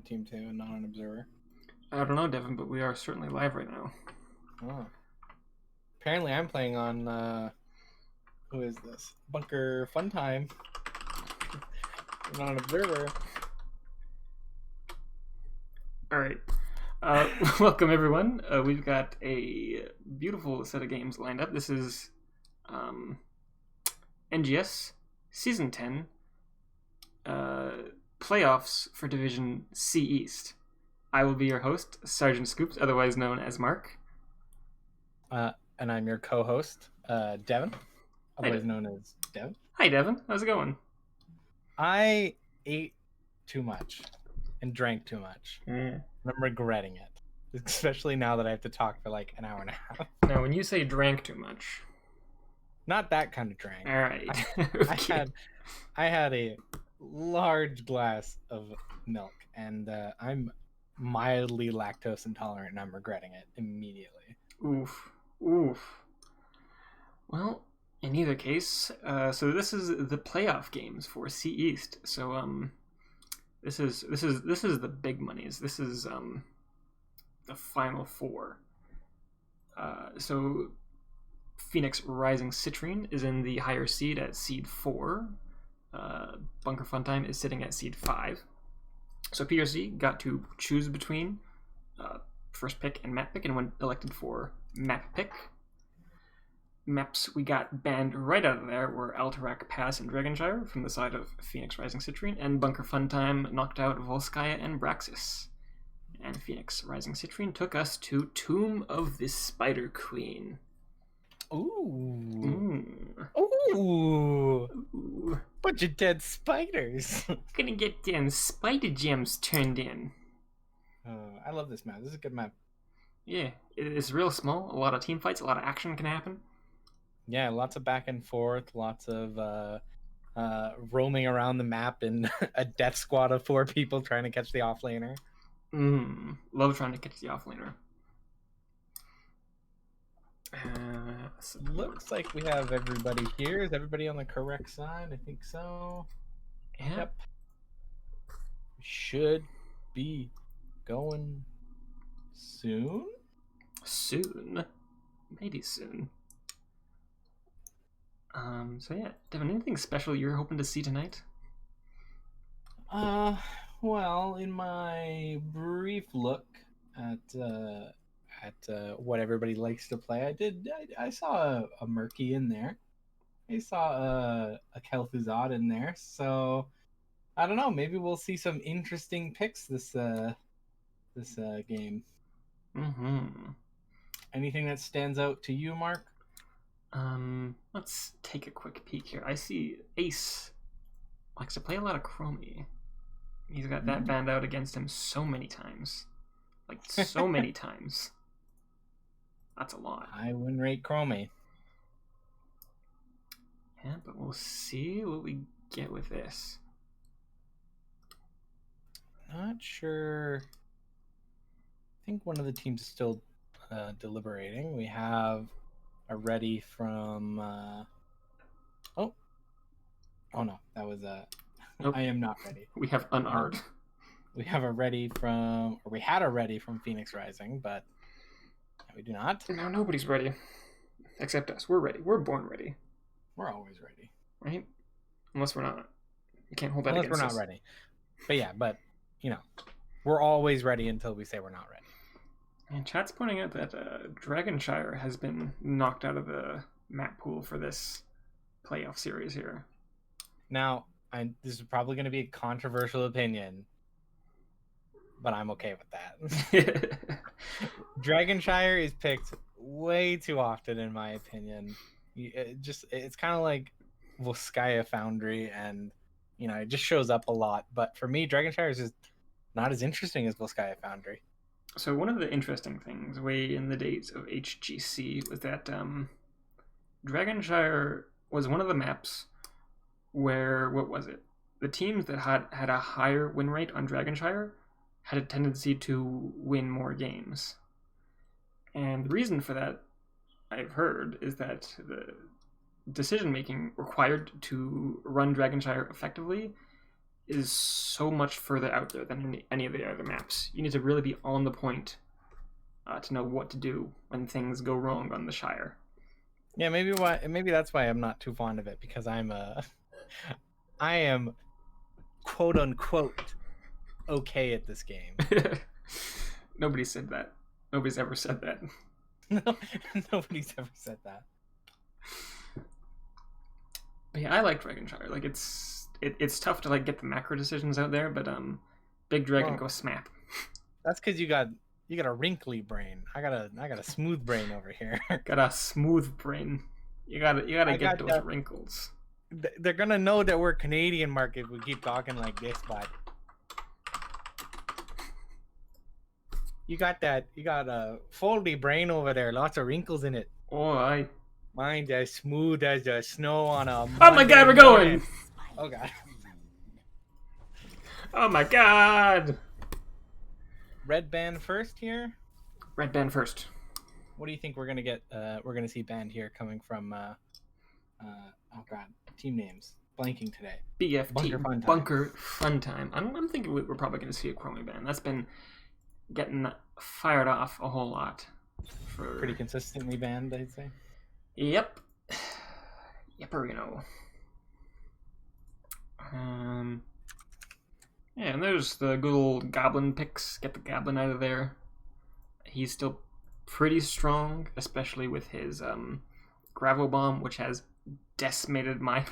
Team 2 and not an observer? I don't know, Devin, but we are certainly live right now. Oh. Apparently I'm playing on, who is this? Bunker Fun Time. I'm not an observer. All right. Welcome, everyone. We've got a beautiful set of games lined up. This is NGS Season 10 playoffs for Division C East. I will be your host, Sergeant Scoops, otherwise known as Mark. And I'm your co-host, Devin, otherwise Devin. known as Dev. Hi, Devin. How's it going? I ate too much and drank too much. And I'm regretting it, especially now that I have to talk for like an hour and a half. Now, when you say drank too much... Not that kind of drank. All right. Okay. I had a large glass of milk, and I'm mildly lactose intolerant, and I'm regretting it immediately. Oof. Well, in either case, so this is the playoff games for C East. So this is the big monies. This is the final four. So Phoenix Rising Citrine is in the higher seed at seed 4. Bunker Funtime is sitting at seed 5. So PRC got to choose between first pick and map pick and went elected for map pick. Maps we got banned right out of there were Alterac Pass and Dragonshire from the side of Phoenix Rising Citrine, and Bunker Funtime knocked out Volskaya and Braxis. And Phoenix Rising Citrine took us to Tomb of the Spider Queen. Ooh. Bunch of dead spiders. Gonna get them spider gems turned in. I love this map. This is a good map. Yeah, it's real small. A lot of team fights, a lot of action can happen. Yeah, lots of back and forth, lots of roaming around the map in a death squad of 4 people trying to catch the offlaner. Love trying to catch the offlaner. Looks like we have everybody here. Is everybody on the correct side? I think so. Yep. Should be going soon? Maybe soon. So yeah, Devin, anything special you're hoping to see tonight? Well, in my brief look at what everybody likes to play, I saw a Murky in there. I saw a Kel'Thuzad in there. So I don't know. Maybe we'll see some interesting picks this game. Anything that stands out to you, Mark? Let's take a quick peek here. I see Ace likes to play a lot of Chromie. He's got that banned out against him so many times. Like, so many times. That's a lot. I wouldn't rate Chromie. Yeah, but we'll see what we get with this. Not sure. I think one of the teams is still deliberating. We have a ready from... Oh no, that was... Nope. I am not ready. We have unarmed. We have a ready from... Or we had a ready from Phoenix Rising, but we do not. No, nobody's ready. Except us. We're ready. We're born ready. We're always ready. Right? Unless we're not. You can't hold that against us. Unless we're not ready. But yeah, we're always ready until we say we're not ready. And chat's pointing out that Dragonshire has been knocked out of the map pool for this playoff series here. Now, this is probably going to be a controversial opinion, but I'm okay with that. Dragonshire is picked way too often, in my opinion. It's kind of like Volskaya Foundry, and it just shows up a lot. But for me, Dragonshire is just not as interesting as Volskaya Foundry. So one of the interesting things way in the days of HGC was that Dragonshire was one of the maps where, what was it? The teams that had a higher win rate on Dragonshire had a tendency to win more games. And the reason for that, I've heard, is that the decision-making required to run Dragonshire effectively is so much further out there than any of the other maps. You need to really be on the point to know what to do when things go wrong on the Shire. Yeah, maybe that's why I'm not too fond of it, because I am quote unquote okay at this game. Nobody said that. Nobody's ever said that. No, nobody's ever said that. But yeah, I like Dragonshire. Like it's tough to like get the macro decisions out there, but Big Dragon go smap. That's because you got a wrinkly brain. I got a smooth brain over here. Got a smooth brain. You gotta get those wrinkles. They're gonna know that we're Canadian market if we keep talking like this, but you got a foldy brain over there, lots of wrinkles in it. Oh, mine's as smooth as the snow on a Oh my god, we're going! Oh god. Oh my god! Red band first here? Red band first. What do you think we're gonna get? We're gonna see band here coming from oh god, team names blanking today. BFT, Bunker Fun Time. I'm thinking we're probably gonna see a Chromie band. That's been getting fired off a whole lot. Pretty consistently banned, I'd say. Yep. Yepperino. Yeah, and there's the good old Goblin picks. Get the Goblin out of there. He's still pretty strong, especially with his Gravel Bomb, which has decimated my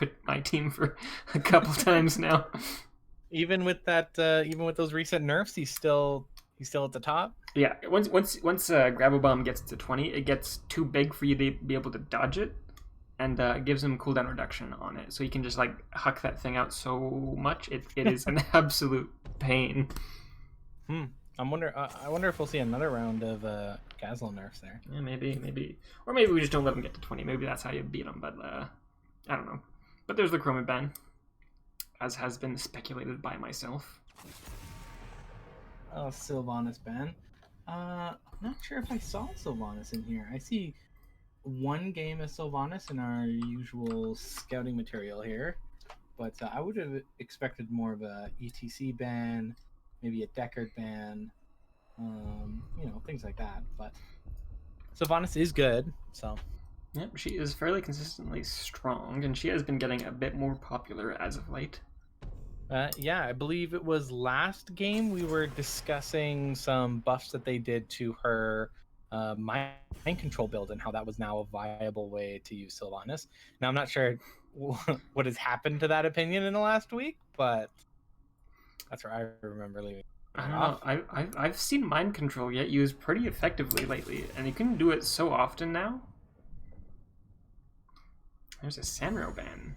team for a couple times now. Even with that, even with those recent nerfs, he's still at the top. Yeah, once Gravel Bomb gets to 20, it gets too big for you to be able to dodge it, and it gives him cooldown reduction on it, so you can just like huck that thing out so much. It is an absolute pain. I wonder if we'll see another round of Gazelle nerfs there. Yeah, maybe, or maybe we just don't let him get to 20. Maybe that's how you beat him. But I don't know. But there's the Chromie ban, as has been speculated by myself. Oh, Sylvanas ban. I'm not sure if I saw Sylvanas in here. I see one game of Sylvanas in our usual scouting material here, but I would have expected more of a ETC ban, maybe a Deckard ban, things like that. But Sylvanas is good, so. Yep, she is fairly consistently strong, and she has been getting a bit more popular as of late. Yeah, I believe it was last game we were discussing some buffs that they did to her mind control build and how that was now a viable way to use Sylvanas. Now, I'm not sure what has happened to that opinion in the last week, but that's where I remember leaving. I don't know. I've seen mind control get used pretty effectively lately, and you can do it so often now. There's a Sanrio ban.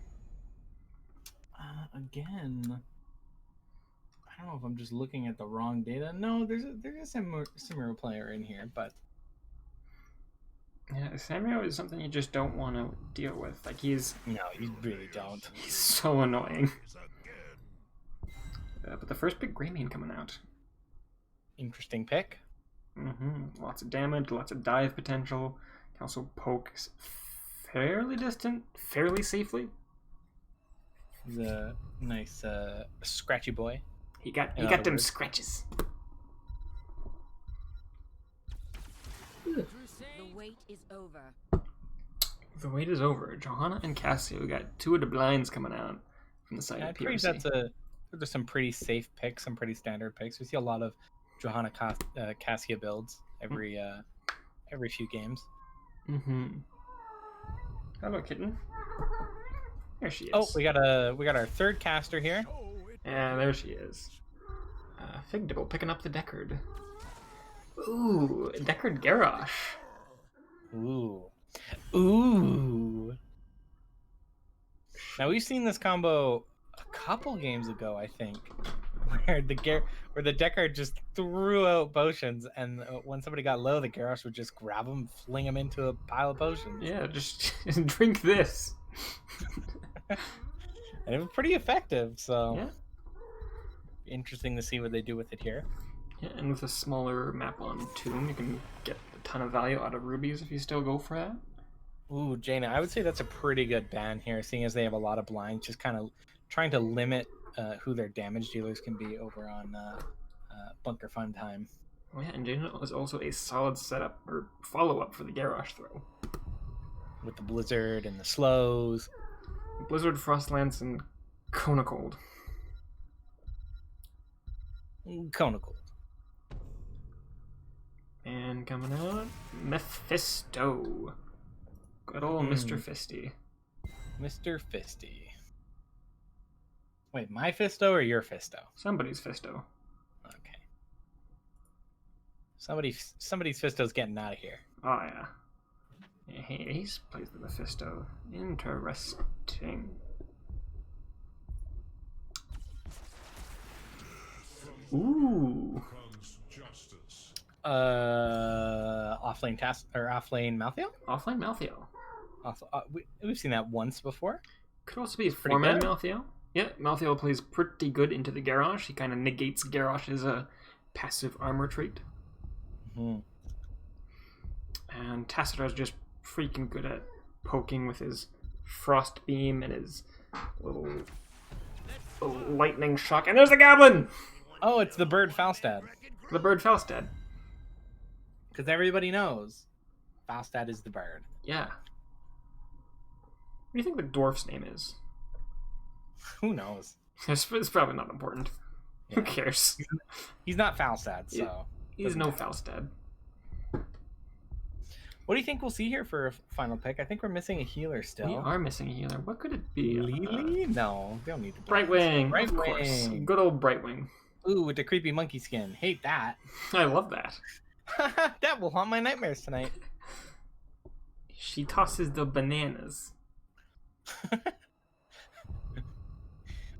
Again, I don't know if I'm just looking at the wrong data. No, there's a Sanrio player in here, but yeah, Sanrio is something you just don't want to deal with. Like you really don't. He's so annoying. But the first big Greymane coming out. Interesting pick. Lots of damage, lots of dive potential. Can also poke fairly distant, fairly safely. He's a nice scratchy boy. He got them scratches. The wait is over. The wait is over. Johanna and Cassia. We got two of the blinds coming out from the side of PRC. There's some pretty safe picks, some pretty standard picks. We see a lot of Johanna Cassia builds every few games. Hello, kitten. There she is. Oh, we got our third caster here. Yeah, there she is. Fig Dibble picking up the Deckard. Ooh, Deckard Garrosh. Ooh. Now we've seen this combo a couple games ago, I think, where the Deckard just threw out potions, and when somebody got low, the Garrosh would just grab him, fling him into a pile of potions. Yeah, just drink this. And it was pretty effective, so yeah. Interesting to see what they do with it here. Yeah, and with a smaller map on Tomb, you can get a ton of value out of rubies if you still go for that. Ooh, Jaina, I would say that's a pretty good ban here, seeing as they have a lot of blinds, just kind of trying to limit who their damage dealers can be over on Bunker Fun Time. Oh yeah, and Jane is also a solid setup or follow-up for the Garrosh throw. With the Blizzard and the slows. Blizzard, Frost Lance, and Kona Cold. Kona Cold. And coming out, Mephisto. Good old Mr. Fisty. Mr. Fisty. Wait, my Fisto or your Fisto? Somebody's Fisto. Okay. Somebody's Fisto's getting out of here. Oh, yeah. Yeah, he plays the Mephisto. Interesting. Ooh. Offlane offlane Malthael? Offline Malthael. We've seen that once before. Could also be a Pretty 4-man good. Malthael. Yeah, Malthael plays pretty good into the Garrosh. He kind of negates Garrosh's passive armor trait. Mm-hmm. And Tacitar's just freaking good at poking with his Frost Beam and his little lightning shock. And there's the Goblin! Oh, it's the bird Falstad. The bird Falstad. Because everybody knows Falstad is the bird. Yeah. What do you think the dwarf's name is? Who knows? It's probably not important. Yeah. Who cares? He's not Falstad, so... He's no Falstad. What do you think we'll see here for a final pick? I think we're missing a healer still. We are missing a healer. What could it be? Lily? No, they don't need to. Brightwing, Brightwing. of course. Good old Brightwing. Ooh, with the creepy monkey skin. Hate that. I love that. That will haunt my nightmares tonight. She tosses the bananas.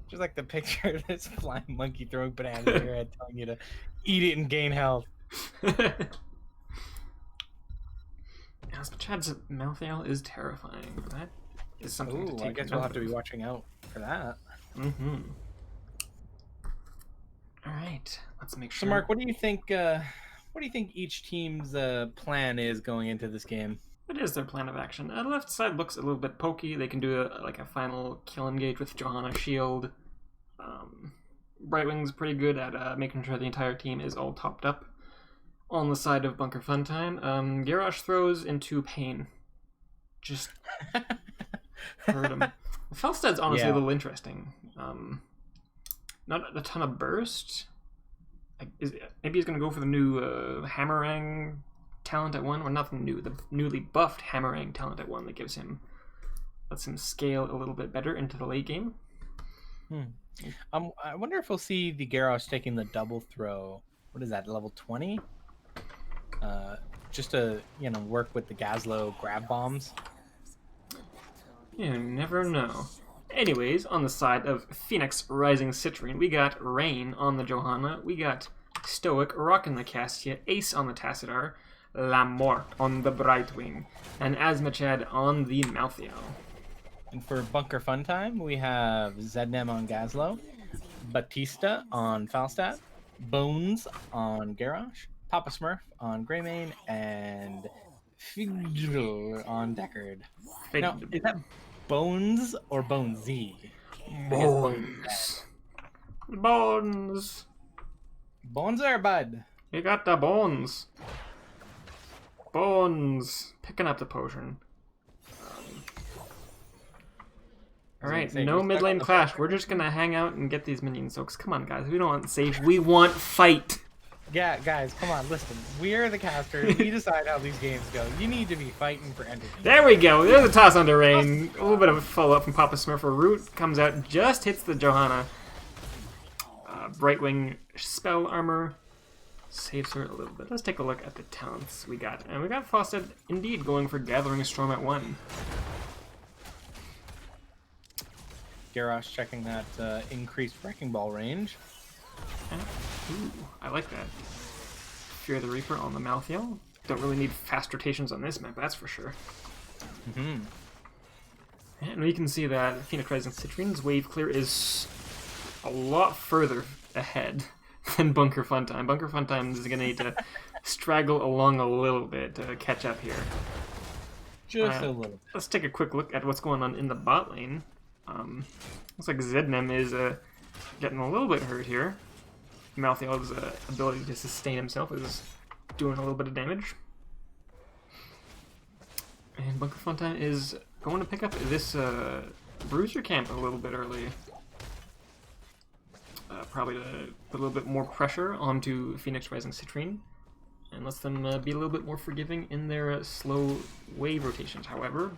Just like the picture of this flying monkey throwing bananas at your head, telling you to eat it and gain health. Chad's Malthael is terrifying. That is something to Ooh, take I guess note we'll have to of. be watching out for that. Mm-hmm. All right, let's make So, sure. Mark, what do you think? What do you think each team's plan is going into this game? What is their plan of action? The left side looks a little bit pokey. They can do a final kill engage with Johanna Shield. Brightwing's pretty good at making sure the entire team is all topped up. On the side of Bunker Funtime, Garrosh throws into pain. Just hurt him. Felstad's honestly a little interesting. Not a ton of burst. Maybe he's going to go for the new Hammerang talent at 1, or not the new, the newly buffed Hammerang talent at 1 that lets him scale a little bit better into the late game. I wonder if we'll see the Garrosh taking the double throw. What is that, level 20? Just to work with the Gazlo grab bombs. You never know. Anyways, on the side of Phoenix Rising Citrine, we got Rain on the Johanna, we got Stoic rocking the Castia, Ace on the Tacitar, La Mort on the Brightwing, and Asmachad on the Malthael. And for Bunker Funtime, we have Zednem on Gazlo, Batista on Falstad, Bones on Garrosh, Papa Smurf on Greymane, and Figdl on Deckard. Now, is that Bones or Bonesy? Bones. Bones. Bones or Bud? You got the bones. Bones. Picking up the potion. Alright, no mid lane clash. We're just gonna hang out and get these minion soaks. Come on, guys. We don't want save. We want fight. Yeah, guys, come on, listen. We are the casters. We decide how these games go. You need to be fighting for entertainment. There we go. There's a toss onto Rain. A little bit of a follow-up from Papa Smurf. A root comes out, just hits the Johanna. Brightwing spell armor saves her a little bit. Let's take a look at the talents we got. And we got Falstad indeed going for Gathering Storm at 1. Garrosh checking that increased Wrecking Ball range. Ooh, I like that. Fear the Reaper on the Malthael. Don't really need fast rotations on this map, that's for sure. And we can see that Phoenix Rising Citrine's wave clear is a lot further ahead than Bunker Funtime. Bunker Funtime is going to need to straggle along a little bit to catch up here. Just a little. Let's take a quick look at what's going on in the bot lane. Looks like Zednem is getting a little bit hurt here. Malthael's ability to sustain himself is doing a little bit of damage. And Bunker Funtime is going to pick up this Bruiser camp a little bit early. Probably to put a little bit more pressure onto Phoenix Rising Citrine and lets them be a little bit more forgiving in their slow wave rotations. However,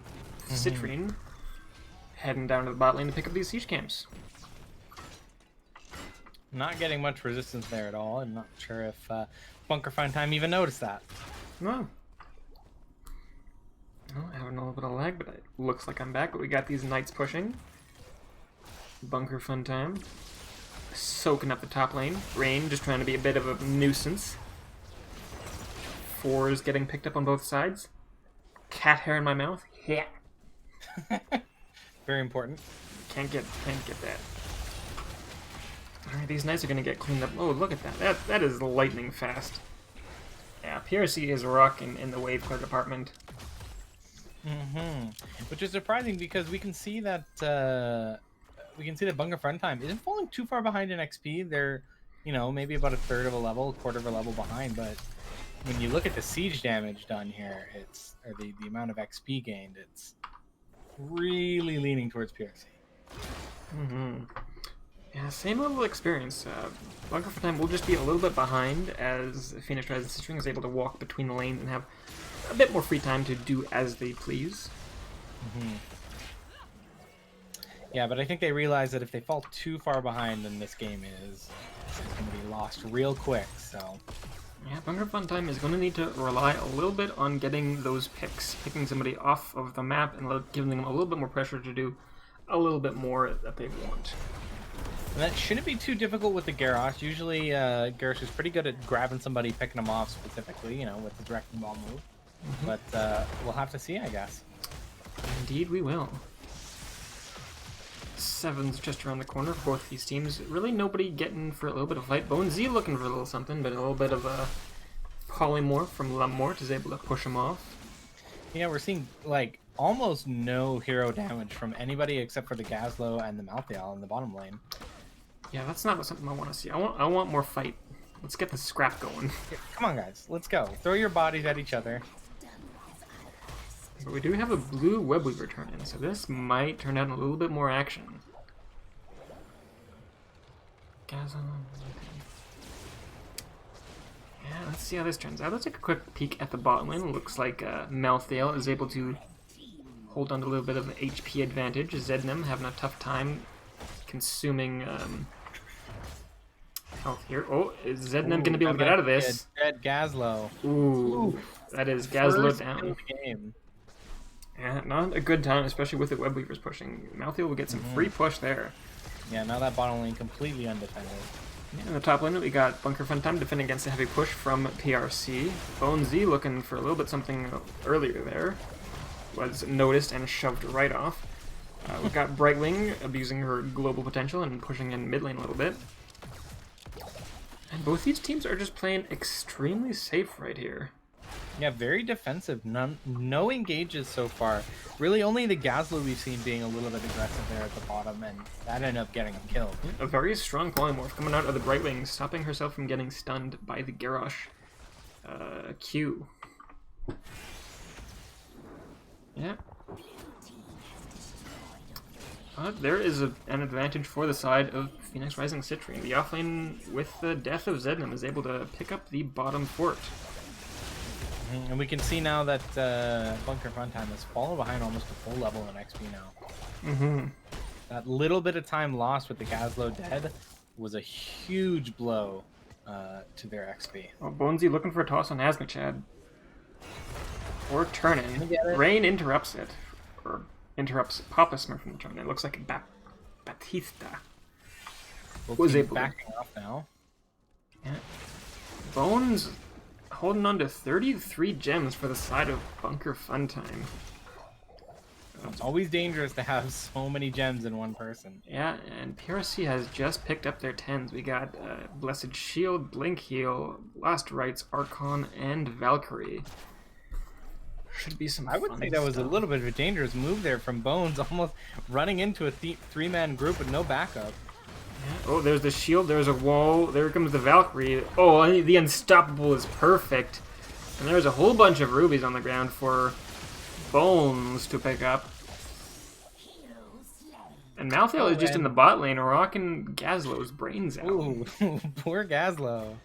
Citrine heading down to the bot lane to pick up these siege camps. Not getting much resistance there at all. I'm not sure if Bunker Funtime even noticed that. No. Well, I have a little bit of lag, but it looks like I'm back. But we got these knights pushing. Bunker Funtime soaking up the top lane. Rain just trying to be a bit of a nuisance. Fours getting picked up on both sides. Cat hair in my mouth. Yeah. Very important. Can't get that. Alright, these knights are gonna get cleaned up. Oh, look at that. That is lightning fast. Yeah, PRC is rocking in the wave clear department. Which is surprising because we can see that Bunker Funtime isn't falling too far behind in XP. They're, maybe about a third of a level, quarter of a level behind. But when you look at the siege damage done here, or the amount of XP gained, it's really leaning towards PRC. Yeah, same level of experience. Bunker Funtime will just be a little bit behind as Phoenix Rising Citrine is able to walk between the lanes and have a bit more free time to do as they please. Yeah, but I think they realize that if they fall too far behind, then this game is going to be lost real quick. So yeah, Bunker Funtime is going to need to rely a little bit on getting those picks, picking somebody off of the map and giving them a little bit more pressure to do a little bit more that they want. And that shouldn't be too difficult with the Garrosh. Usually, Garrosh is pretty good at grabbing somebody, picking them off specifically, with the directing ball move. But we'll have to see, I guess. Indeed, we will. Seven's just around the corner for both these teams. Really nobody getting for a little bit of fight. Bone Z looking for a little something, but a little bit of a polymorph from Lemort is able to push him off. Yeah, we're seeing, almost no hero damage from anybody except for the Gazlo and the Malthael in the bottom lane. Yeah, that's not something I want to see. I want more fight. Let's get the scrap going. Come on, guys. Let's go. Throw your bodies at each other. But we do have a blue Webweaver turn in, so this might turn out in a little bit more action. Gazlo. Yeah, let's see how this turns out. Let's take a quick peek at the bottom lane. It looks like Malthael is able to hold on to a little bit of an HP advantage. Zednim having a tough time consuming health here. Oh, is Zednim going to be able to get out of this? Dead Gazlo. Ooh, that is Gazlo First down. kill of the game. Yeah, not a good time, especially with the Webweavers pushing. Malthael will get some free push there. Yeah, now that bottom lane completely undefended. Yeah, in the top lane, we got Bunker Funtime defending against a heavy push from PRC. Bone Z looking for a little bit something earlier there. Was noticed and shoved right off. We've got Brightwing abusing her global potential and pushing in mid lane a little bit. And both these teams are just playing extremely safe right here. Yeah, very defensive. No engages so far. Really, only the Gazlo we've seen being a little bit aggressive there at the bottom, and that ended up getting him killed. A very strong polymorph coming out of the Brightwing, stopping herself from getting stunned by the Garrosh Q. Yeah. There is an advantage for the side of Phoenix Rising Citrine. The offlane, with the death of Zednim, is able to pick up the bottom fort. And we can see now that Bunker Funtime has fallen behind almost a full level in XP now. That little bit of time lost with the Gazlo dead was a huge blow to their XP. Oh, Bonesy looking for a toss on Asmachad. Or turn in. Rain interrupts it. Or interrupts Papa Smurf from the turn. It looks like Batista was able backing off now. Yeah. Bones holding on to 33 gems for the side of Bunker Funtime. It's always dangerous to have so many gems in one person. Yeah, and PRC has just picked up their 10s. We got Blessed Shield, Blink Heal, Last Rites, Archon, and Valkyrie. Should be some I would say that was a little bit of a dangerous move there from Bones, almost running into a three-man group with no backup. Oh, there's the shield, there's a wall, there comes the Valkyrie. Oh, the Unstoppable is perfect. And there's a whole bunch of rubies on the ground for Bones to pick up. And Malthael is just in the bot lane rocking Gazlo's brains out. Ooh, poor Gazlo.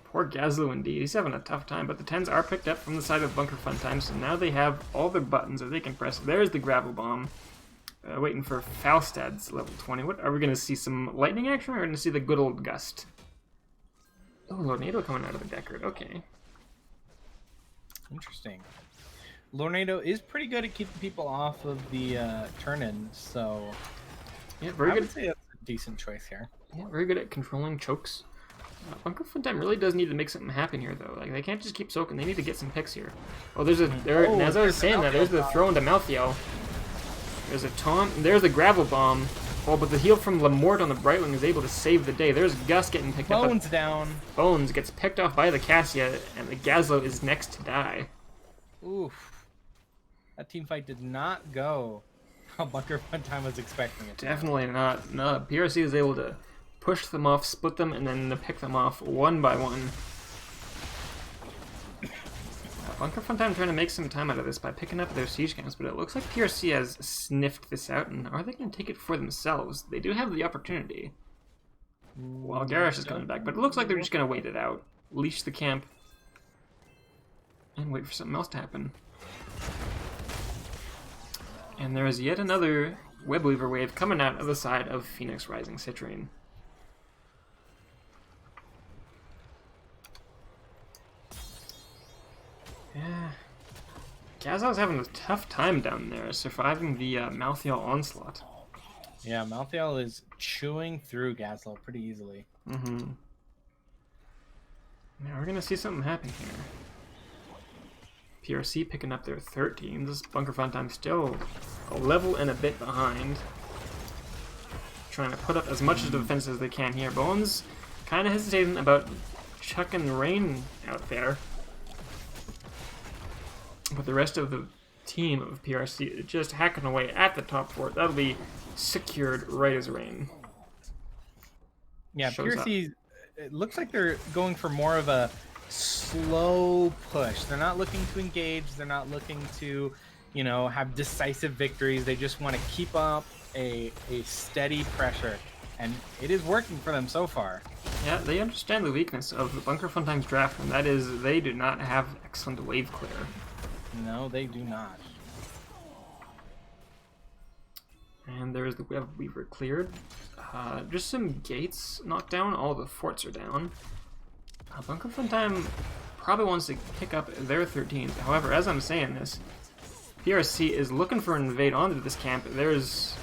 Poor Gazlo indeed. He's having a tough time, but the 10s are picked up from the side of Bunker Funtime, so now they have all their buttons that they can press. There's the Gravel Bomb. Waiting for Falstad's level 20. What are we going to see? Some lightning action, or are we going to see the good old Gust? Oh, Lornado coming out of the Deckard. Okay. Interesting. Lornado is pretty good at keeping people off of the turn-in, so yeah, very good. I would say that's a decent choice here. Yeah, very good at controlling chokes. Bunker Funtime really does need to make something happen here, though. Like, they can't just keep soaking. They need to get some picks here. Oh, there's a... There, Oh, as I was saying that, there's the throw into Malthael. There's a taunt. There's the Gravel Bomb. Oh, but the heal from Lamort on the Brightwing is able to save the day. There's Gus getting picked up. Bones down. Bones gets picked off by the Cassia, and the Gazlo is next to die. Oof. That team fight did not go how Bunker Funtime was expecting it to. Definitely not. No, PRC is able to push them off, split them, and then pick them off one by one. Bunker Funtime trying to make some time out of this by picking up their siege camps, but it looks like PRC has sniffed this out, and are they going to take it for themselves? They do have the opportunity. While Garrosh is coming back, but it looks like they're just going to wait it out. Leash the camp. And wait for something else to happen. And there is yet another Webweaver wave coming out of the side of Phoenix Rising Citrine. Yeah. Gazlo's having a tough time down there, surviving the Malthael onslaught. Yeah, Malthael is chewing through Gazlo pretty easily. Mm-hmm. Now we're going to see something happen here. PRC picking up their 13s. Bunker Funtime still a level and a bit behind. Trying to put up as much of the defense as they can here. Bones kind of hesitating about chucking Rain out there. But the rest of the team of PRC is just hacking away at the top fort. That'll be secured right as Rain. Yeah, shows PRC, it looks like they're going for more of a slow push. They're not looking to engage. They're not looking to, you know, have decisive victories. They just want to keep up a steady pressure. And it is working for them so far. Yeah, they understand the weakness of the Bunker Funtime's draft, and that is they do not have excellent wave clear. No, they do not. And there's the Web Weaver cleared. Just some gates knocked down. All the forts are down. Bunker Funtime probably wants to pick up their 13s. However, as I'm saying this, PRC is looking for an invade onto this camp. There's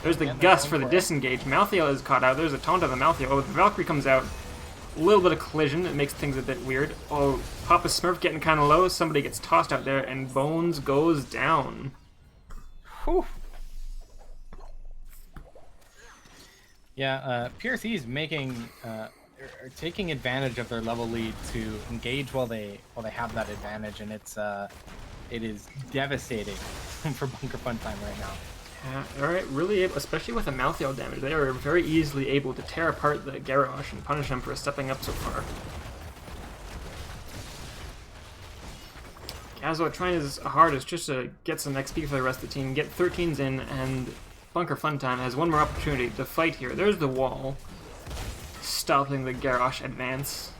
the Gus for the disengage. Malthael is caught out. There's a taunt on the Malthael. Oh, the Valkyrie comes out. A little bit of collision. It makes things a bit weird. Oh, Papa Smurf getting kind of low. Somebody gets tossed out there, and Bones goes down. Whew. Yeah, PRC is making, taking advantage of their level lead to engage while they have that advantage, and it is devastating for Bunker Funtime right now. Yeah, alright, really, especially with the Malthael damage, they are very easily able to tear apart the Garrosh and punish him for stepping up so far. Gazlo trying as hard as just to get some XP for the rest of the team, get 13s in, and Bunker Funtime has one more opportunity to fight here. There's the wall, stopping the Garrosh advance.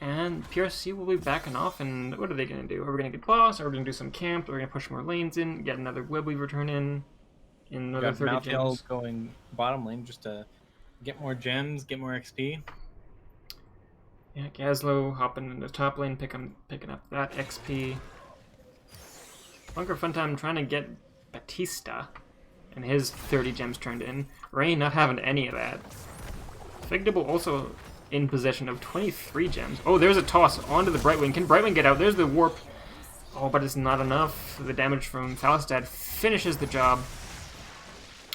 And PRC will be backing off, and what are they going to do? Are we going to get boss? Are we going to do some camp? Are we going to push more lanes in? Get another Webweaver turn in another 30 gems? Going bottom lane just to get more gems, get more XP. Yeah, Gazlo hopping in the top lane, picking up that XP. Bunker Funtime trying to get Batista and his 30 gems turned in. Rain not having any of that. Figdibble also in possession of 23 gems. Oh, there's a toss onto the Brightwing. Can Brightwing get out? There's the warp. Oh, but it's not enough. The damage from Falstad finishes the job.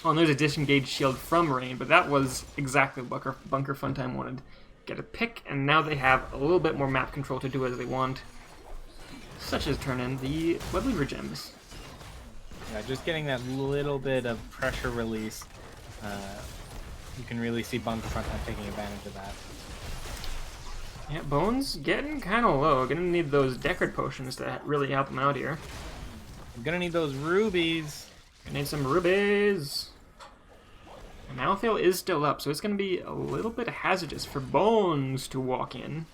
Oh, and there's a disengaged shield from Rain, but that was exactly what Bunker Funtime wanted. Get a pick, and now they have a little bit more map control to do as they want. Such as turn in the Webweaver gems. Yeah, just getting that little bit of pressure release You can really see Bunker Frontime taking advantage of that. Yeah, Bones getting kind of low. Gonna need those Deckard potions to really help him out here. I'm gonna need those rubies. Gonna need some rubies. And Malthael is still up, so it's gonna be a little bit hazardous for Bones to walk in.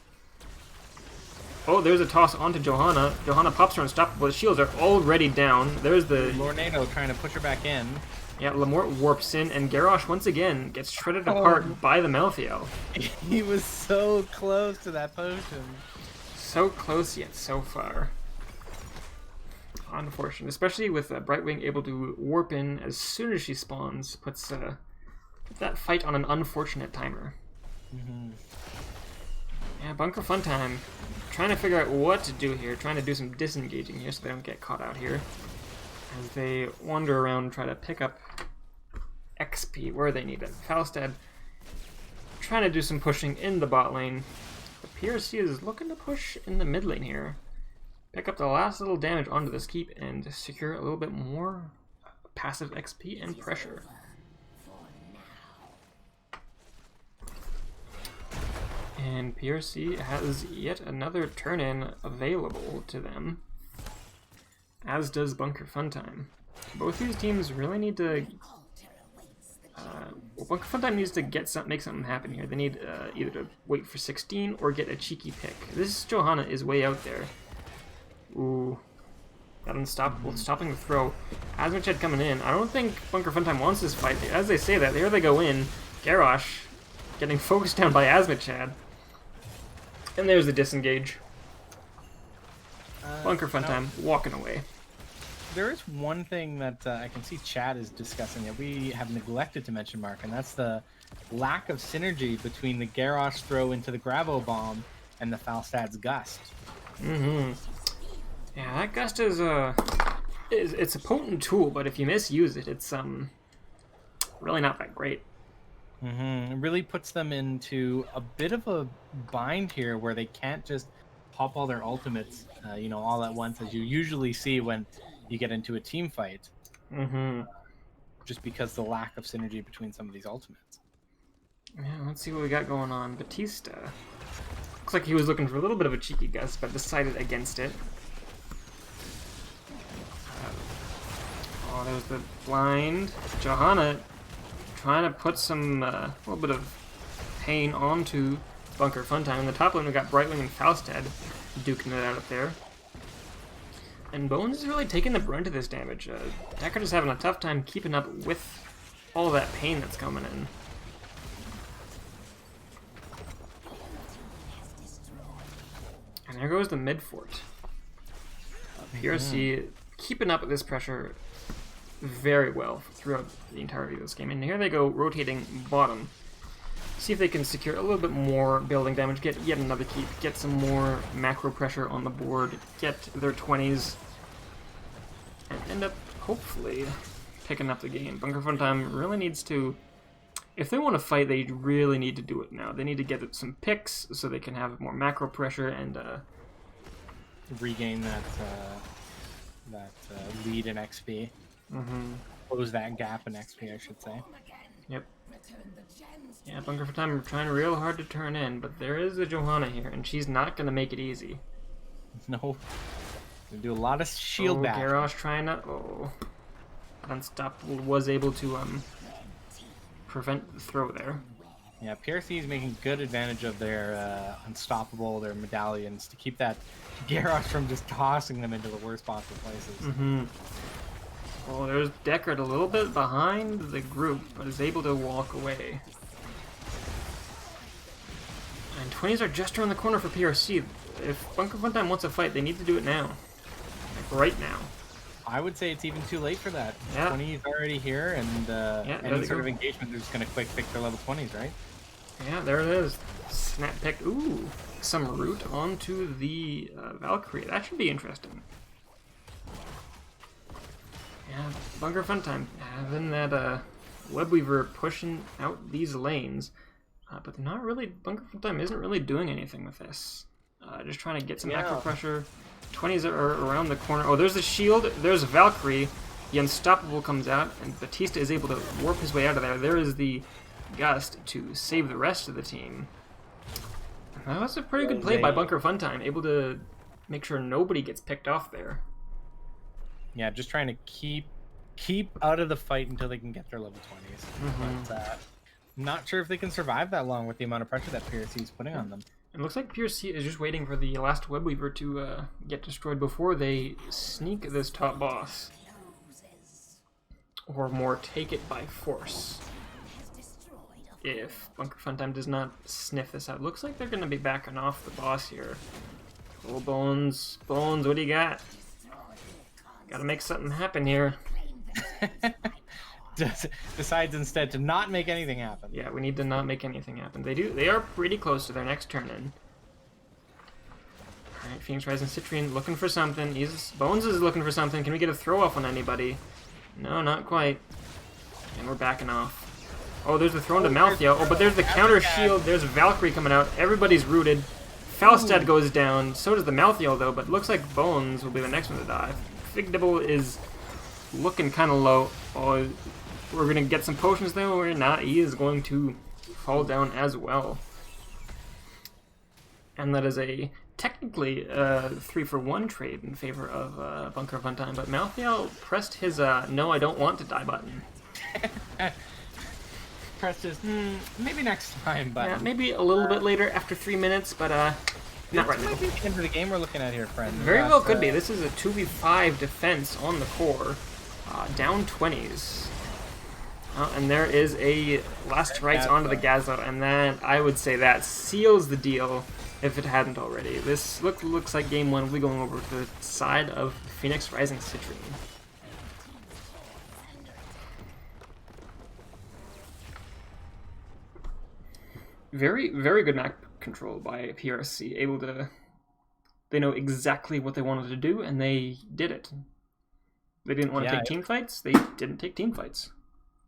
Oh, there's a toss onto Johanna. Johanna pops her unstoppable. The shields are already down. There's the... Lornado trying to push her back in. Yeah, Lamort warps in, and Garrosh once again gets shredded apart by the Malthael. He was so close to that potion. So close, yet so far. Unfortunate, especially with Brightwing able to warp in as soon as she spawns, puts that fight on an unfortunate timer. Yeah, Bunker Funtime trying to figure out what to do here, trying to do some disengaging here so they don't get caught out here. As they wander around and try to pick up XP where they need it. Falstad trying to do some pushing in the bot lane. The PRC is looking to push in the mid lane here. Pick up the last little damage onto this keep and secure a little bit more passive XP and pressure. And PRC has yet another turn-in available to them, as does Bunker Funtime. Both these teams really need to... well, Bunker Funtime needs to make something happen here. They need either to wait for 16 or get a cheeky pick. This Johanna is way out there. Ooh. That unstoppable, stopping the throw. Asmachad coming in. I don't think Bunker Funtime wants this fight. As they say that, there they go in. Garrosh getting focused down by Asmachad. And there's the disengage. Bunker Funtime walking away. There is one thing that I can see Chad is discussing that we have neglected to mention, Mark, and that's the lack of synergy between the Garrosh throw into the Gravo Bomb and the Falstad's Gust. Yeah, that Gust is it's a potent tool, but if you misuse it, it's really not that great. It really puts them into a bit of a bind here where they can't just pop all their ultimates, all at once, as you usually see when you get into a team fight. Just because the lack of synergy between some of these ultimates. Yeah, let's see what we got going on. Batista. Looks like he was looking for a little bit of a cheeky Gust, but decided against it. Oh, there's the blind. Johanna trying to put some little bit of pain onto Bunker Funtime. In the top lane, we got Brightwing and Falstad duking it out up there. And Bones is really taking the brunt of this damage. Deckard is having a tough time keeping up with all that pain that's coming in. And there goes the mid fort. PRC keeping up with this pressure very well throughout the entirety of this game. And here they go, rotating bottom. See if they can secure a little bit more building damage, get yet another keep, get some more macro pressure on the board, get their 20s, and end up, hopefully, picking up the game. Bunker Funtime really needs to... If they want to fight, they really need to do it now. They need to get some picks so they can have more macro pressure and... regain that lead in XP. Close that gap in XP, I should say. Yep. Yeah, Bunker Funtime trying real hard to turn in, but there is a Johanna here, and she's not going to make it easy. No. They do a lot of shield back. Garrosh trying to... Oh. Unstoppable was able to prevent the throw there. Yeah, PRC is making good advantage of their Unstoppable, their medallions, to keep that Garrosh from just tossing them into the worst possible places. Well, there's Deckard a little bit behind the group, but is able to walk away. And 20s are just around the corner for PRC. If Bunker Funtime wants a fight, they need to do it now. Like, right now. I would say it's even too late for that. Yeah. 20's already here, and any sort of engagement, they're just going to quick pick their level 20s, right? Yeah, there it is. Snap pick. Ooh, some root onto the Valkyrie. That should be interesting. Yeah, Bunker Funtime having that Webweaver pushing out these lanes, but they're not really. Bunker Funtime isn't really doing anything with this. Just trying to get some macro pressure. 20s are around the corner. Oh, there's the shield. There's Valkyrie. The Unstoppable comes out, and Batista is able to warp his way out of there. There is the Gust to save the rest of the team. That was a pretty good play by Bunker Funtime, able to make sure nobody gets picked off there. Yeah, just trying to keep out of the fight until they can get their level 20s. But not sure if they can survive that long with the amount of pressure that PRC is putting on them. It looks like PRC is just waiting for the last Webweaver to get destroyed before they sneak this top boss. Or more, take it by force. If Bunker Funtime does not sniff this out. Looks like they're going to be backing off the boss here. Oh, Bones. Bones, what do you got? Gotta make something happen here. Decides instead to not make anything happen. Yeah, we need to not make anything happen. They are pretty close to their next turn in. Alright, Phoenix Rising Citrine looking for something. Bones is looking for something. Can we get a throw off on anybody? No, not quite. And we're backing off. Oh, there's the throw into Maltheo. Oh, but there's the counter shield. There's Valkyrie coming out. Everybody's rooted. Falstad goes down. So does the Maltheo, though, but looks like Bones will be the next one to die. Fig Dibble is looking kind of low. Oh, we're going to get some potions, though. We're not. He is going to fall down as well. And that is a technically 3-for-1 trade in favor of Bunker Funtime, but Maltheo pressed his no, I don't want to die button. Pressed his maybe next time button. Yeah, maybe a little bit later after 3 minutes, but not right now. This might be the end of the game we're looking at here, friend. Very well could be. This is a 2v5 defense on the core. Down 20s. And there is a last strikes onto the Gazlo, and then I would say that seals the deal if it hadn't already. This looks like game one will be going over to the side of Phoenix Rising Citrine. Very, very good map control by PRC. They know exactly what they wanted to do, and they did it. They didn't want to take team fights. They didn't take team fights.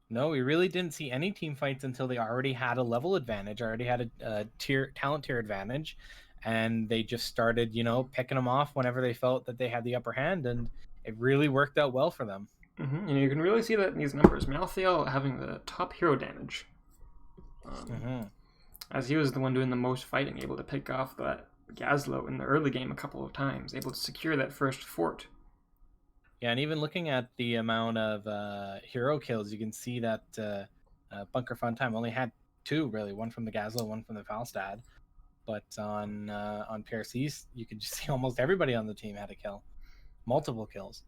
No, we really didn't see any team fights until they already had a level advantage, already had a talent tier advantage, and they just started, picking them off whenever they felt that they had the upper hand, and it really worked out well for them. And you can really see that in these numbers. Maltheo having the top hero damage. As he was the one doing the most fighting, able to pick off that Gazlo in the early game a couple of times, able to secure that first fort. Yeah, and even looking at the amount of hero kills, you can see that Bunker Funtime only had 2, really. One from the Gazlo, one from the Falstad. But on PRCs, you could just see almost everybody on the team had a kill. Multiple kills.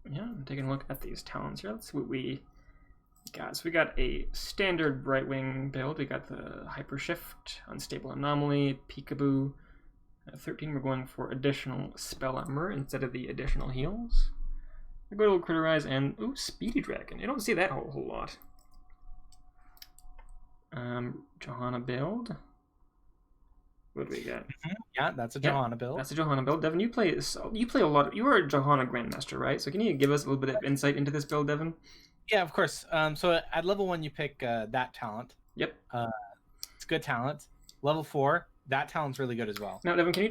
Yeah, I'm taking a look at these talents here. Let's see what we got. So we got a standard Brightwing build. We got the Hyper Shift, Unstable Anomaly, Peekaboo. 13, we're going for additional Spell Armor instead of the additional heals. We go to Critterize and, Speedy Dragon. You don't see that a whole lot. Johanna build. What do we got? Yeah, that's a Johanna build. That's a Johanna build. Devin, you play a lot. You are a Johanna Grandmaster, right? So can you give us a little bit of insight into this build, Devin? Yeah, of course. So at level 1, you pick that talent. Yep. It's good talent. Level 4, that talent's really good as well. Now, Devin, can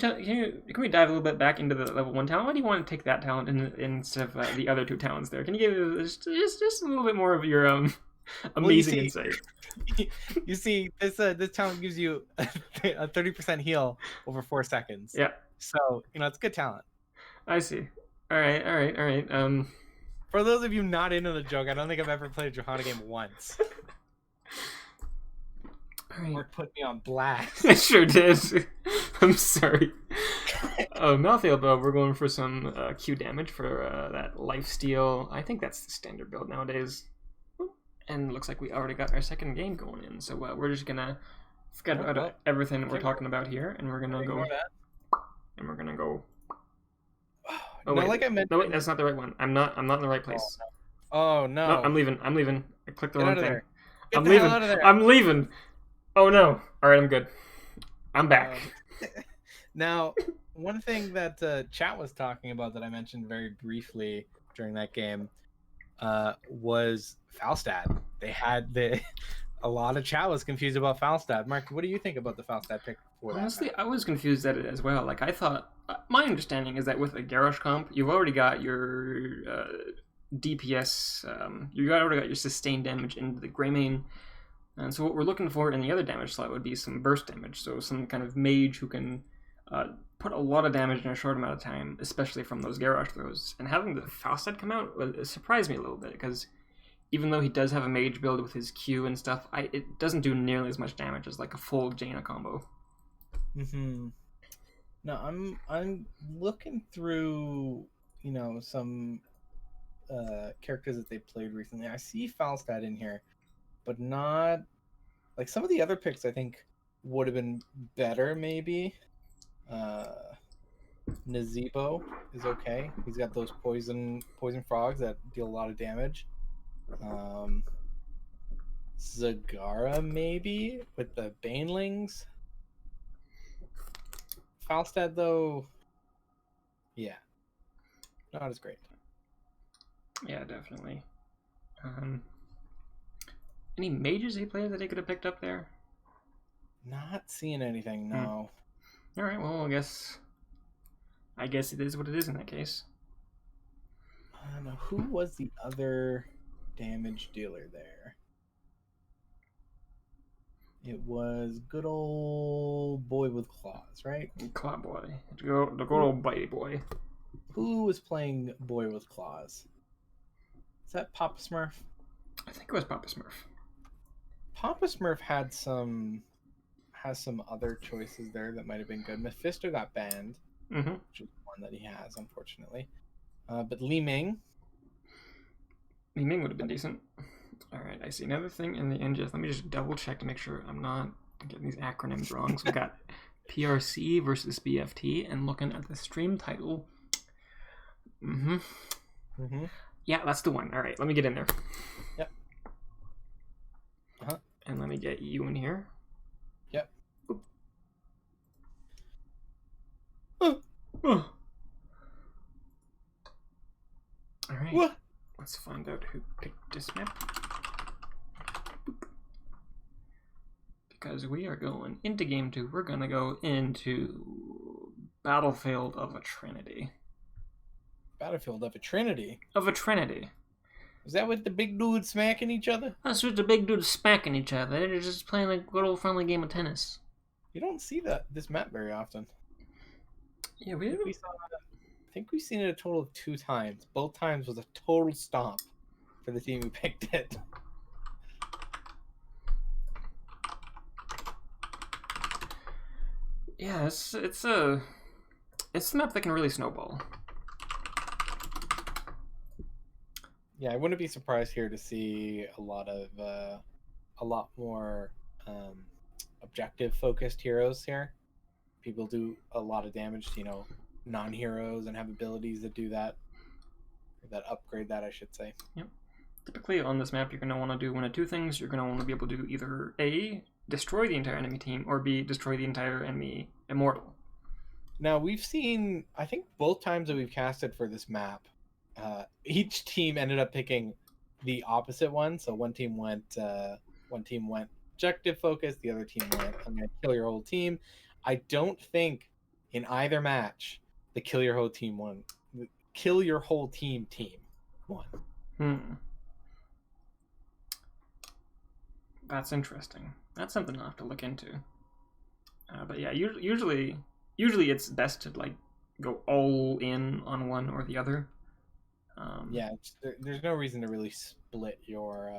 we dive a little bit back into the level 1 talent? Why do you want to take that talent instead of the other 2 talents there? Can you give just a little bit more of your amazing insight? You see, this talent gives you a 30% heal over 4 seconds. Yeah. So, it's good talent. I see. All right. For those of you not into the joke, I don't think I've ever played a Johanna game once. Or put me on blast. I sure did. I'm sorry. Maltheo build, we're going for some Q damage for that lifesteal. I think that's the standard build nowadays. And looks like we already got our second game going in. So we're just going to forget about everything that we're talking about here. And we're going to go... And we're going to go... Oh, wait. Like I meant... No, wait, that's not the right one. I'm not in the right place. Oh, no. No, I'm leaving. I clicked the wrong thing. I'm leaving. Out of there. I'm leaving. Oh, no. All right, I'm good. I'm back. Now, one thing that chat was talking about that I mentioned very briefly during that game was Falstad. A lot of chat was confused about Falstad. Mark, what do you think about the Falstad pick? Honestly, I was confused at it as well. Like, I thought, my understanding is that with a Garrosh comp, you've already got your DPS, already got your sustained damage into the Greymane. And so what we're looking for in the other damage slot would be some burst damage, so some kind of mage who can put a lot of damage in a short amount of time, especially from those Garrosh throws. And having the Falstad come out surprised me a little bit, because even though he does have a mage build with his Q and stuff, it doesn't do nearly as much damage as like a full Jaina combo. Mm-hmm. No, I'm looking through, some characters that they played recently. I see Falstad in here, but not like some of the other picks. I think would have been better, maybe. Nazebo is okay. He's got those poison frogs that deal a lot of damage. Zagara maybe with the banelings. Falstad though, yeah, not as great. Yeah, definitely. Any mages he played that he could have picked up there? Not seeing anything, no. All right, well, I guess it is what it is in that case. Now, who was the other damage dealer there? It was good old boy with claws, right? Claw boy. The good old bitey boy. Who was playing boy with claws? Is that Papa Smurf? I think it was Papa Smurf. Papa Smurf has some other choices there that might have been good. Mephisto got banned, which is one that he has, unfortunately. But Li Ming would have been decent. All right, I see another thing in the NGS. Let me just double check to make sure I'm not getting these acronyms wrong. So we got PRC versus BFT, and looking at the stream title. Yeah, that's the one. All right, let me get in there. Yep. And let me get you in here. Yep. All right. What? Let's find out who picked this map. Because we are going into game 2. We're going to go into Battlefield of a Trinity. Battlefield of a Trinity? Of a Trinity. Is that with the big dudes smacking each other? That's with the big dudes smacking each other. They're just playing a good old friendly game of tennis. You don't see this map very often. Yeah, I think we've seen it a total of 2 times. Both times was a total stomp for the team who picked it. Yeah, it's a map that can really snowball. Yeah, I wouldn't be surprised here to see a lot more objective focused heroes here. People do a lot of damage to, non-heroes and have abilities that do that, or that upgrade that, I should say. Yep. Typically on this map, you're going to want to do one of 2 things. You're going to want to be able to either A, destroy the entire enemy team, or B, destroy the entire enemy immortal. Now, we've seen, I think both times that we've casted for this map, each team ended up picking the opposite one. So one team went objective focused, the other team went, I'm going to kill your whole team. I don't think in either match the kill your whole team won. Kill your whole team won. That's interesting. That's something I'll have to look into. But yeah, usually it's best to like go all in on one or the other. Yeah, there's no reason to really split your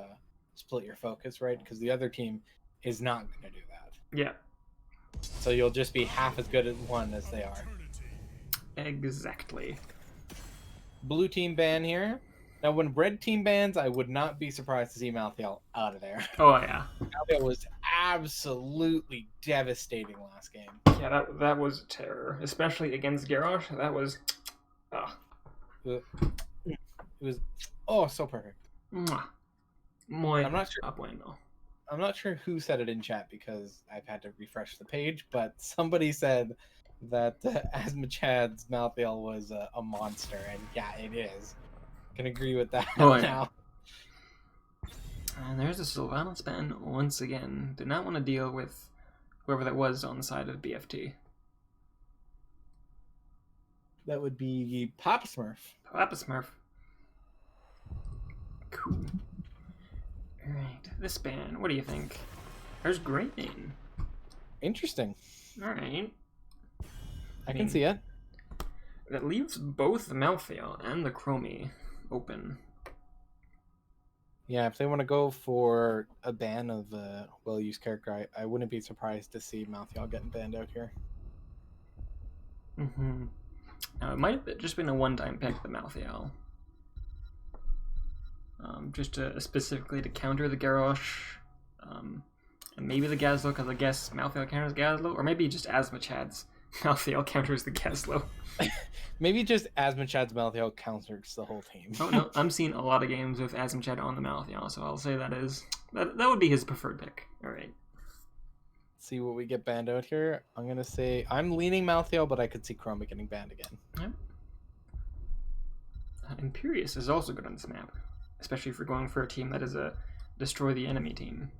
focus, right? Because the other team is not going to do that. Yeah. So you'll just be half as good at one as they are. Exactly. Blue team ban here. Now, when red team bans, I would not be surprised to see Malthael out of there. Oh, yeah. Malthael was absolutely devastating last game. Yeah, that was terror. Especially against Garrosh. That was... It was so perfect. I'm not sure. I'm not sure who said it in chat because I've had to refresh the page, but somebody said that Asmachad's Malthael was a monster, and yeah, it is. Can agree with that now. And there's a Sylvanas ban once again. Did not want to deal with whoever that was on the side of BFT. That would be Papa Smurf. Papa Smurf. Cool. Alright, this ban. What do you think? There's Great. Interesting. Alright. I can see it. That leaves both the Malthael and the Chromie open. Yeah, if they want to go for a ban of a well-used character, I wouldn't be surprised to see Malthael getting banned out here. Mm-hmm. Now, it might have just been a one-time pick, the Malthael. Just specifically to counter the Garrosh. And maybe the Gazlo, because I guess Malthael counters Gazlo. Or maybe just Asmachad's Malthael counters the Gazlo. Maybe just Asmachad's Malthael counters the whole team. Oh no, I'm seeing a lot of games with Asmachad on the Malthael, so I'll say that would be his preferred pick. Alright. See what we get banned out here. I'm gonna say I'm leaning Malthael, but I could see Chroma getting banned again. Yep. Imperious is also good on this map, especially if you're going for a team that is a destroy the enemy team.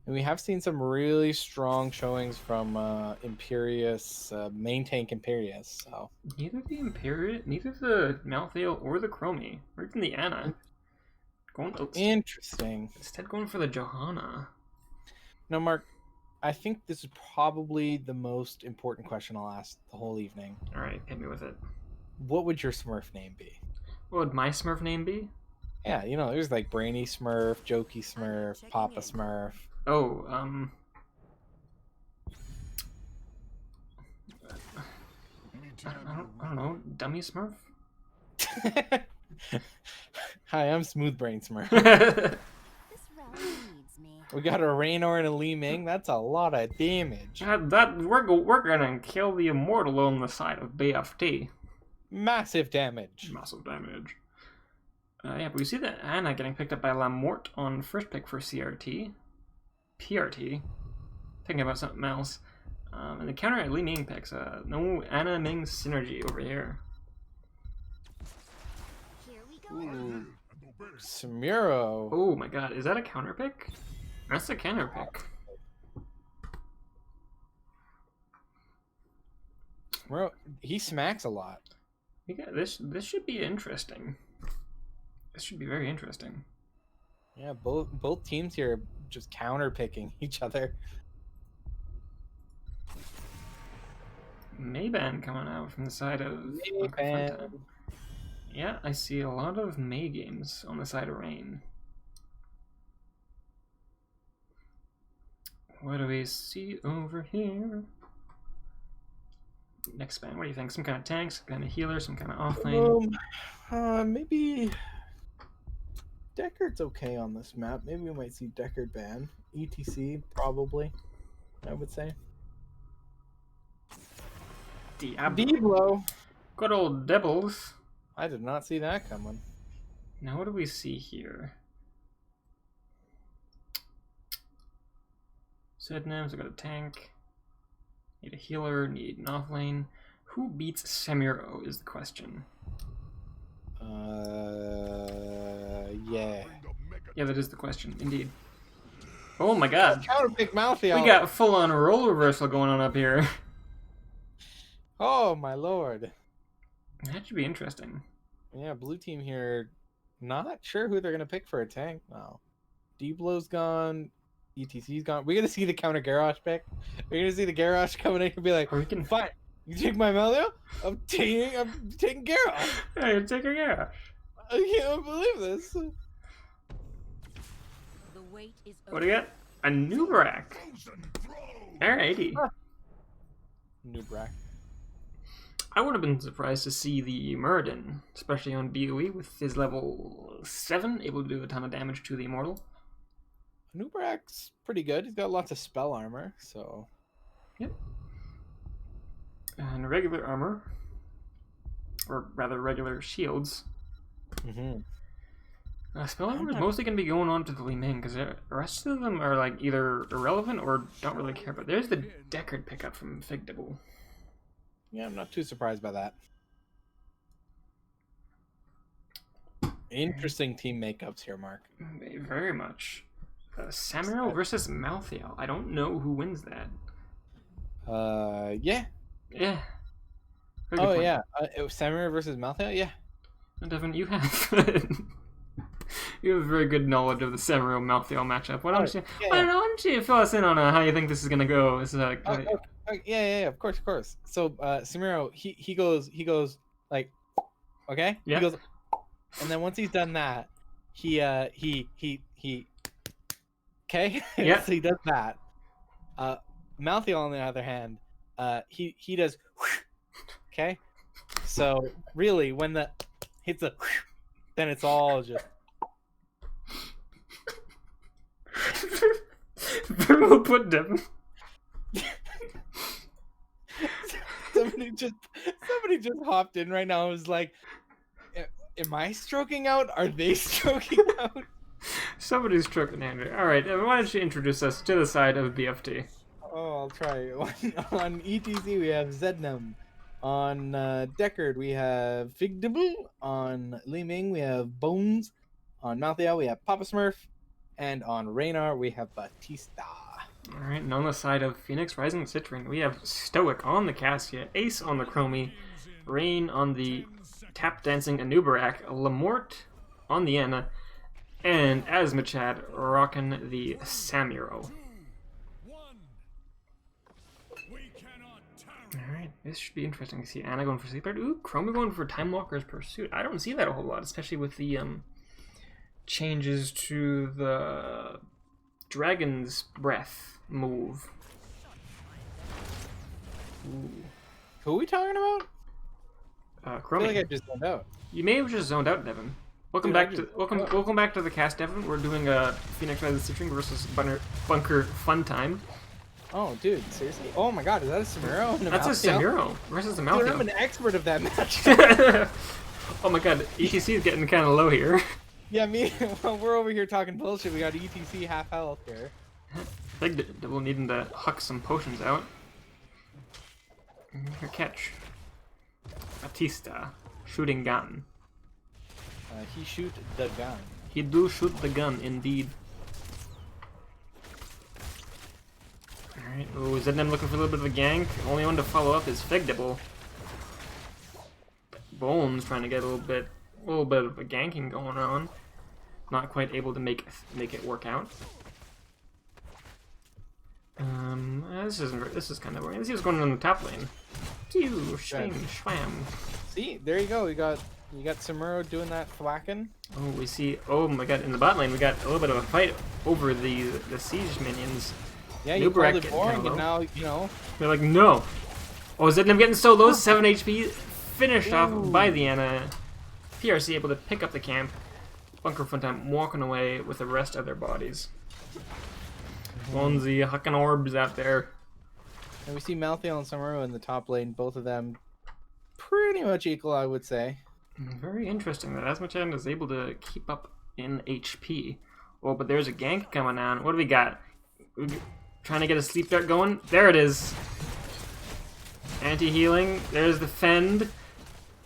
And we have seen some really strong showings from Imperious, main tank Imperious. So Neither the Malthael or the Chromie, or even the Anna. Interesting. Instead going for the Johanna. Now, Mark, I think this is probably the most important question I'll ask the whole evening. Alright, hit me with it. What would your Smurf name be? What would my Smurf name be? Yeah, you know, there's like Brainy Smurf, Jokey Smurf, Papa Smurf. Oh, I don't know, Dummy Smurf? Hi, I'm Smooth Brain Smurf. This realm needs me. We got a Raynor and a Li Ming. That's a lot of damage. We're gonna kill the Immortal on the side of BFT. Massive damage. Massive damage. Yeah, but we see that Anna getting picked up by La Morte on first pick for CRT. PRT. Thinking about something else. And the counter at Li Ming picks. No Anna Ming synergy over here. Here we go. Ooh. Samuro. Oh my god, is that a counter pick? That's a counter pick. Samuro, he smacks a lot. Yeah, this should be interesting. This should be very interesting. Yeah, both teams here just counter picking each other. Mayban coming out from the side of Mayban. Yeah, I see a lot of May games on the side of Rain. What do we see over here? Next ban, what do you think? Some kind of tank, some kind of healer, some kind of offlane? Maybe Deckard's okay on this map. Maybe we might see Deckard ban. ETC, probably, I would say. Diablo. Good old Devils. I did not see that coming. Now what do we see here? Sednams, I got a tank. Need a healer, need an offlane. Who beats Samuro is the question. Yeah. Yeah, that is the question, indeed. Oh my god. Counter pick Malthael. We got full-on role reversal going on up here. Oh my lord. That should be interesting. Yeah, blue team here, not sure who they're gonna pick for a tank. Wow. Deeblo's gone. ETC's gone. We're gonna see the counter Garrosh pick. We're gonna see the Garrosh coming in and be like, Or we can fine. You take my Malthael? I'm taking Garrosh. Hey, you're taking Garrosh. I can't believe this. The wait is over. What do you got? A Nubrak. Alrighty. Nubrak. I would have been surprised to see the Muradin, especially on BOE with his level 7, able to do a ton of damage to the Immortal. Nubrak's pretty good. He's got lots of spell armor, so. Yep. And regular armor, or rather regular shields. Mm-hmm. Spell armor is mostly going to be going on to the Li Ming, because the rest of them are like either irrelevant or don't really care. But there's the Deckard pickup from Fig Dibble. Yeah, I'm not too surprised by that. Interesting team makeups here, Mark. Very much. Samuro versus Malthael. I don't know who wins that. Yeah. Yeah. Oh, yeah. It was Samuro versus Malthael? Yeah. Devin, you have You have very good knowledge of the Samuro Malthael matchup. Why don't you? Yeah, Why don't you fill us in on how you think this is gonna go? This is yeah, of course. So Samiro, he goes like, okay, Yeah. he goes, and then once he's done that, he okay, Yeah. so he does that. Malthael, on the other hand, he does, okay. So really, when the hits a, then it's all just. Very well put, Devin. Somebody just hopped in right now and was like, am I stroking out? Are they stroking out? Somebody's stroking Andrew. All right, why don't you introduce us to the side of BFT? Oh, I'll try. On ETC we have Zednam. On Deckard we have Figdable. On Li Ming we have Bones. On Malthael we have Papa Smurf. And on Raynar we have Batista. All right, and on the side of Phoenix Rising Citrine, we have Stoic on the Cassia, Ace on the Chromie, Rain on the Tap Dancing Anubarak, Lamort on the Anna, and Asmachad rocking the Samuro. Alright, this should be interesting to see Anna going for Sleepyard. Ooh, Chromie going for Time Walker's Pursuit. I don't see that a whole lot, especially with the changes to the Dragon's Breath move. Ooh. Who are we talking about? I Chromie. feel like I just zoned out. You may have just zoned out, Devin. Welcome back to the cast, Devin. We're doing a Phoenix Rising Citrine versus Bunker Fun Time. Oh, dude, seriously? Oh my God, is that a Samuro? That's a Samuro versus a Malthael. Dude, I'm an expert of that match. Oh my God, ETC is getting kind of low here. Yeah, well, we're over here talking bullshit. We got ETC half health here. Big Devil needing to huck some potions out. Here, catch. Batista, shooting gun. He shoot the gun. He do shoot the gun, indeed. Alright, oh, Zednem looking for a little bit of a gank. Only one to follow up is Figdibble. Bones trying to get a little bit of a ganking going on. Not quite able to make it work out. This is kind of boring. This is going on the top lane. Phew, swam. See, there you go. You got Samuro doing that thwacking. Oh, we see. Oh my God! In the bot lane, we got a little bit of a fight over the siege minions. Yeah, you called it boring, and now you know. They're like, no. Oh, Zednem getting so low, 7 HP, finished off by the Anna. PRC able to pick up the camp. Bunker Funtime walking away with the rest of their bodies. Bonesy hucking orbs out there. And we see Malthael and Samuro in the top lane, both of them pretty much equal, I would say. Very interesting that Asmachan is able to keep up in HP. Oh, but there's a gank coming on. What do we got? Trying to get a sleep dart going. There it is. Anti-healing. There's the fend.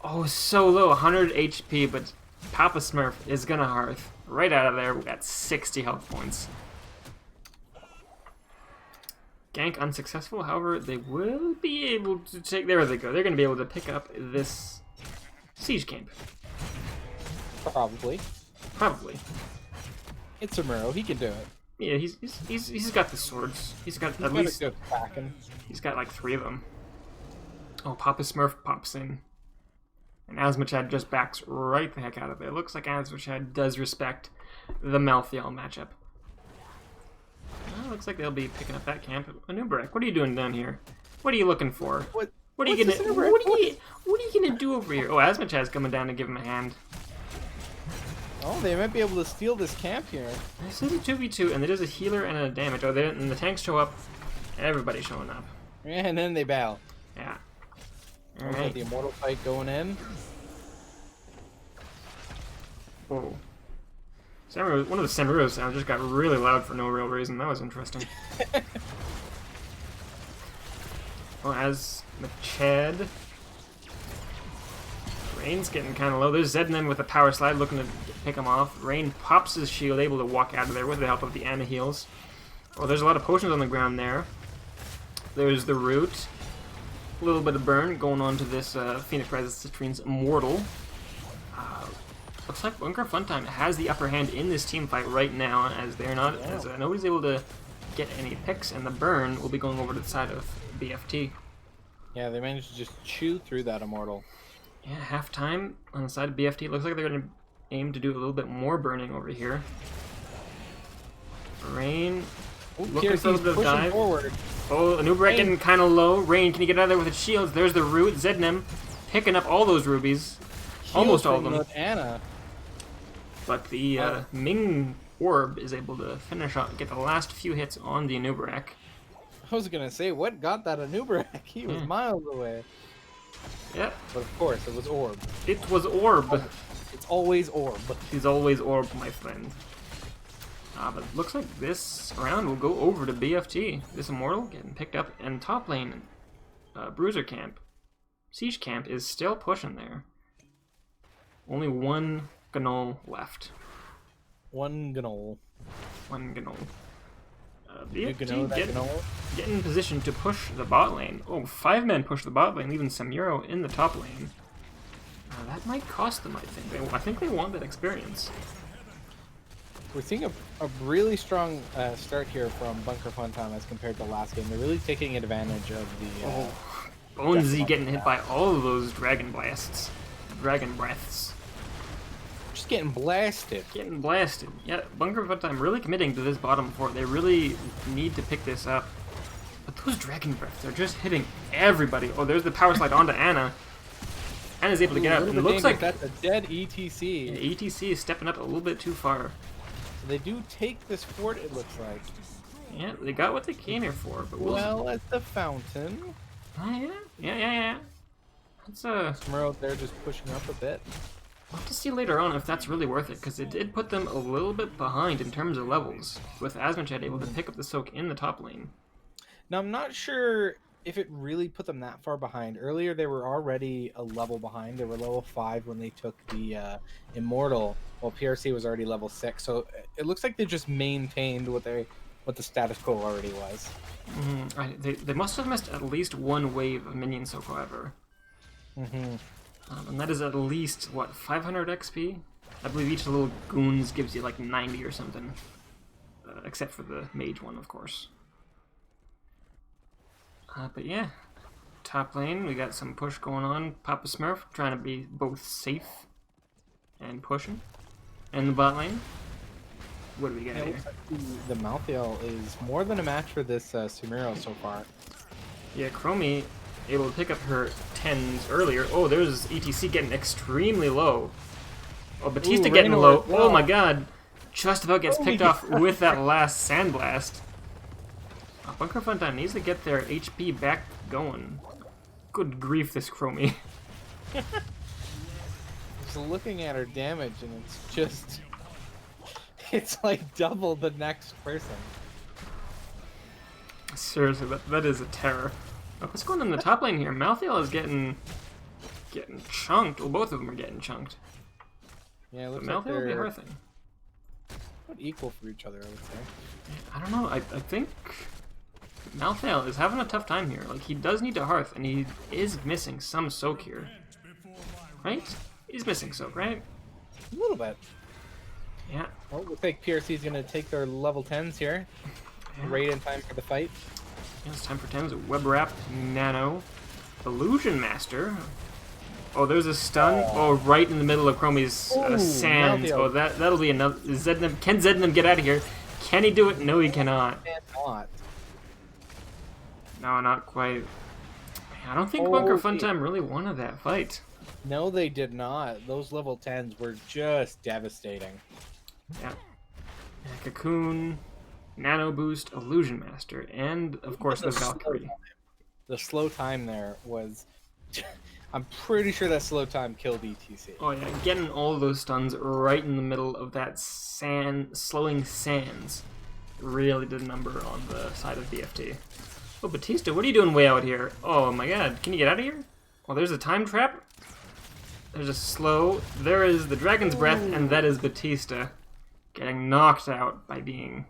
Oh, so low. 100 HP, but Papa Smurf is gonna hearth. Right out of there, we got 60 health points. Gank unsuccessful, however, they will be able to take... There they go. They're going to be able to pick up this siege camp. Probably. It's Samuro. He can do it. Yeah, he's got the swords. He's got at least... He's got like 3 of them. Oh, Papa Smurf pops in. And Asmachad just backs right the heck out of it. It looks like Asmachad does respect the Malthael matchup. Well, looks like they'll be picking up that camp. Anubarak, what are you doing down here? What are you looking for? What are you gonna do over here? Oh, Asmachad's coming down to give him a hand. Oh, they might be able to steal this camp here. This is a 2v2, and there's a healer and a damage. Oh, and the tanks show up. Everybody's showing up. Yeah, and then they bail. Yeah. Alright. The immortal fight going in. Whoa. Samuro, one of the Samuro sounds just got really loud for no real reason. That was interesting. Well, as Machad. Rain's getting kind of low. There's Zednem with a power slide looking to pick him off. Rain pops his shield, able to walk out of there with the help of the Anna heals. Oh, there's a lot of potions on the ground there. There's the root. A little bit of burn going on to this Phoenix Rising Citrine's Immortal. Looks like Bunker Funtime has the upper hand in this team fight right now, as they're not, as nobody's able to get any picks, and the burn will be going over to the side of BFT. Yeah, they managed to just chew through that Immortal. Yeah, halftime on the side of BFT. Looks like they're going to aim to do a little bit more burning over here. Rain looking for a little bit of dive. Forward. Oh, Anubarak getting kind of low. Rain, can you get out of there with its shields? There's the root. Zednem picking up all those rubies. Almost all of them. Anna. But the Ming Orb is able to finish up, get the last few hits on the Anubarak. I was going to say, what got that Anubarak? He was miles away. Yeah. But of course, it was Orb. It was Orb. It's always Orb. He's always Orb, my friend. But it looks like this round will go over to BFT. This Immortal getting picked up, and top lane, Bruiser Camp, Siege Camp is still pushing there. Only one Gnoll left. One Gnoll. One Gnoll. BFT get in position to push the bot lane. Oh, 5 men push the bot lane, leaving Samuro in the top lane. That might cost them, I think. I think they want that experience. We're seeing a really strong start here from Bunker Funtime as compared to last game. They're really taking advantage of the... Bonesy getting hit by all of those Dragon Blasts. Dragon Breaths. Just getting blasted. Getting blasted. Yeah, Bunker Funtime really committing to this bottom fort. They really need to pick this up. But those Dragon Breaths are just hitting everybody. Oh, there's the power slide onto Anna. Anna's able to get up. And it looks like that's a dead ETC. Yeah, ETC is stepping up a little bit too far. So they do take this fort, it looks like. Yeah, they got what they came here for. But well, at the fountain. Oh, yeah. That's Smurl there just pushing up a bit. We'll have to see later on if that's really worth it, because it did put them a little bit behind in terms of levels, with Asmachad able to pick up the soak in the top lane. Now, I'm not sure if it really put them that far behind. Earlier, they were already a level behind. They were level 5 when they took the Immortal, while PRC was already level 6. So it looks like they just maintained what the status quo already was. They must have missed at least one wave of minion soak, however. And that is at least, what, 500 XP? I believe each of the little goons gives you like 90 or something. Except for the mage one, of course. But yeah, top lane, we got some push going on. Papa Smurf trying to be both safe and pushing. And the bot lane, what do we got here? The Malthael is more than a match for this Sumero so far. Yeah, Chromie able to pick up her 10s earlier. Oh, there's ETC getting extremely low. Oh, Batista getting low. Oh my god. Just about gets picked off with that last Sandblast. Bunker Funtime needs to get their HP back going. Good grief, this Chromie. Just looking at her damage, and it's just... It's like double the next person. Seriously, that is a terror. What's going on in the top lane here? Malthael is getting chunked. Well, both of them are getting chunked. Yeah, it looks but like Malthael will be Hearthing. Equal for each other, I would say. I don't know. I think Malthael is having a tough time here. Like, he does need to Hearth, and he is missing some soak here. Right? He's missing soak, right? A little bit. Yeah. Well, looks like PRC is going to take their level 10s here. Yeah. Right in time for the fight. Yeah, it's time for 10s. Web Wrap, Nano, Illusion Master. Oh, there's a stun. Oh, right in the middle of Chromie's sands. Malthael. Oh, that'll be enough. Zednem, can Zednem get out of here? Can he do it? No, he cannot. Cannot. No, not quite. I don't think Bunker Funtime really wanted that fight. No, they did not. Those level 10s were just devastating. Yeah. Cocoon, Nano Boost, Illusion Master, and, of course, the Valkyrie. The slow time there was... I'm pretty sure that slow time killed ETC. Oh, yeah. Getting all of those stuns right in the middle of that slowing sands really did a number on the side of BFT. Oh, Batista, what are you doing way out here? Oh my god, can you get out of here? Oh, there's a time trap. There's a slow. There is the Dragon's Breath, and that is Batista getting knocked out by being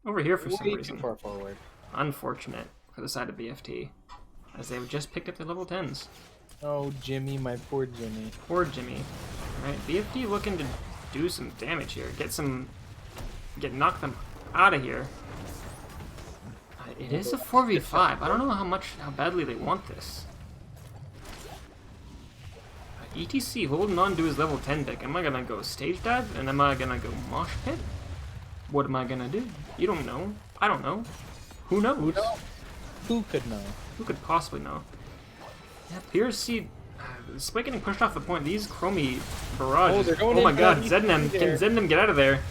over here for some reason. Too far forward. Unfortunate for the side of BFT, as they've just picked up their level 10s. Oh, Jimmy, my poor Jimmy. Poor Jimmy. Alright, BFD looking to do some damage here. Knock them out of here. It is a 4v5. I don't know how badly they want this. ETC holding on to his level 10 pick. Am I gonna go stage dive? And am I gonna go mosh pit? What am I gonna do? You don't know. I don't know. Who knows? Who could know? Who could possibly know? Yeah, PRC, despite getting pushed off the point, these Chromie barrages. They're going oh my in god, for Zednem. Can Zednem get out of there?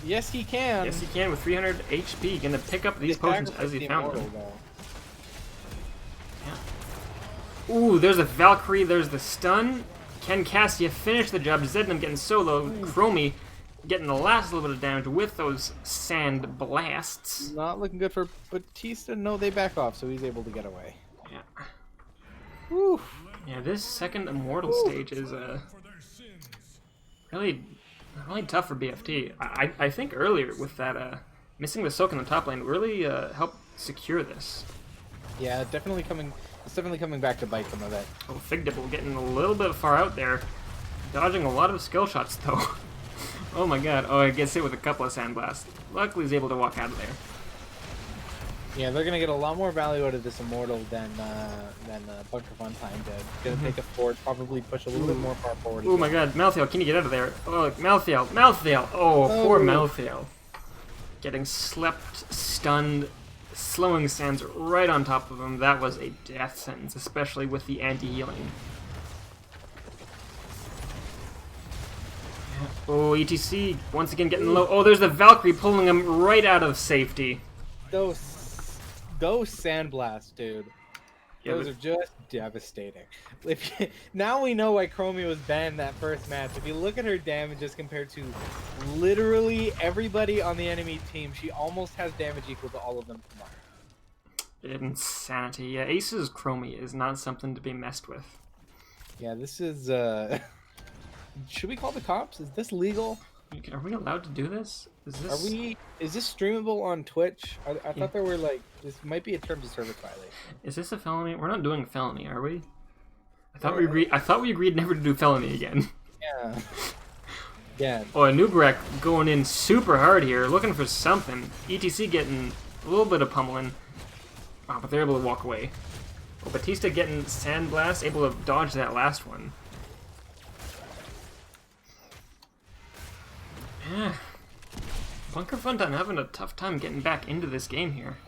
Yes, he can. Yes, he can with 300 HP. Gonna pick up these potions as he found them. Yeah. Ooh, there's a Valkyrie. There's the stun. Can Cassia finish the job? Zednem getting solo. Chromie getting the last little bit of damage with those sand blasts. Not looking good for Batista. No, they back off, so he's able to get away. Yeah. Woo. Yeah, this second immortal stage is really tough for BFT. I think earlier with that missing the soak in the top lane really helped secure this. Yeah, it's definitely coming back to bite them a bit. Oh, Fig Dipple getting a little bit far out there. Dodging a lot of skill shots though. Oh my god. Oh, he gets hit with a couple of sandblasts. Luckily he's able to walk out of there. Yeah, they're gonna get a lot more value out of this immortal than Bunker Funtime did. Gonna take us forward, probably push a little bit more far forward. Oh my god, Malthael, can you get out of there? Oh, Malthael! Oh, poor Malthael. Getting slept, stunned, slowing sands right on top of him. That was a death sentence, especially with the anti-healing. Oh, ETC once again getting low. Oh, there's the Valkyrie pulling him right out of safety. Those sandblasts, dude. Yeah, Those are just devastating. Now we know why Chromie was banned that first match. If you look at her damages compared to literally everybody on the enemy team, she almost has damage equal to all of them combined. Insanity. Yeah, Ace's Chromie is not something to be messed with. Yeah, this is, should we call the cops? Is this legal? Are we allowed to do this? Is this streamable on Twitch? I thought there were this might be a terms of service violation. Is this a felony? We're not doing felony, are we? I thought we agreed never to do felony again. Yeah. Yeah. Oh, Nubrek going in super hard here, looking for something. ETC getting a little bit of pummeling. Oh, but they're able to walk away. Oh, Batista getting sandblast, able to dodge that last one. Yeah. Bunker Funtime having a tough time getting back into this game here.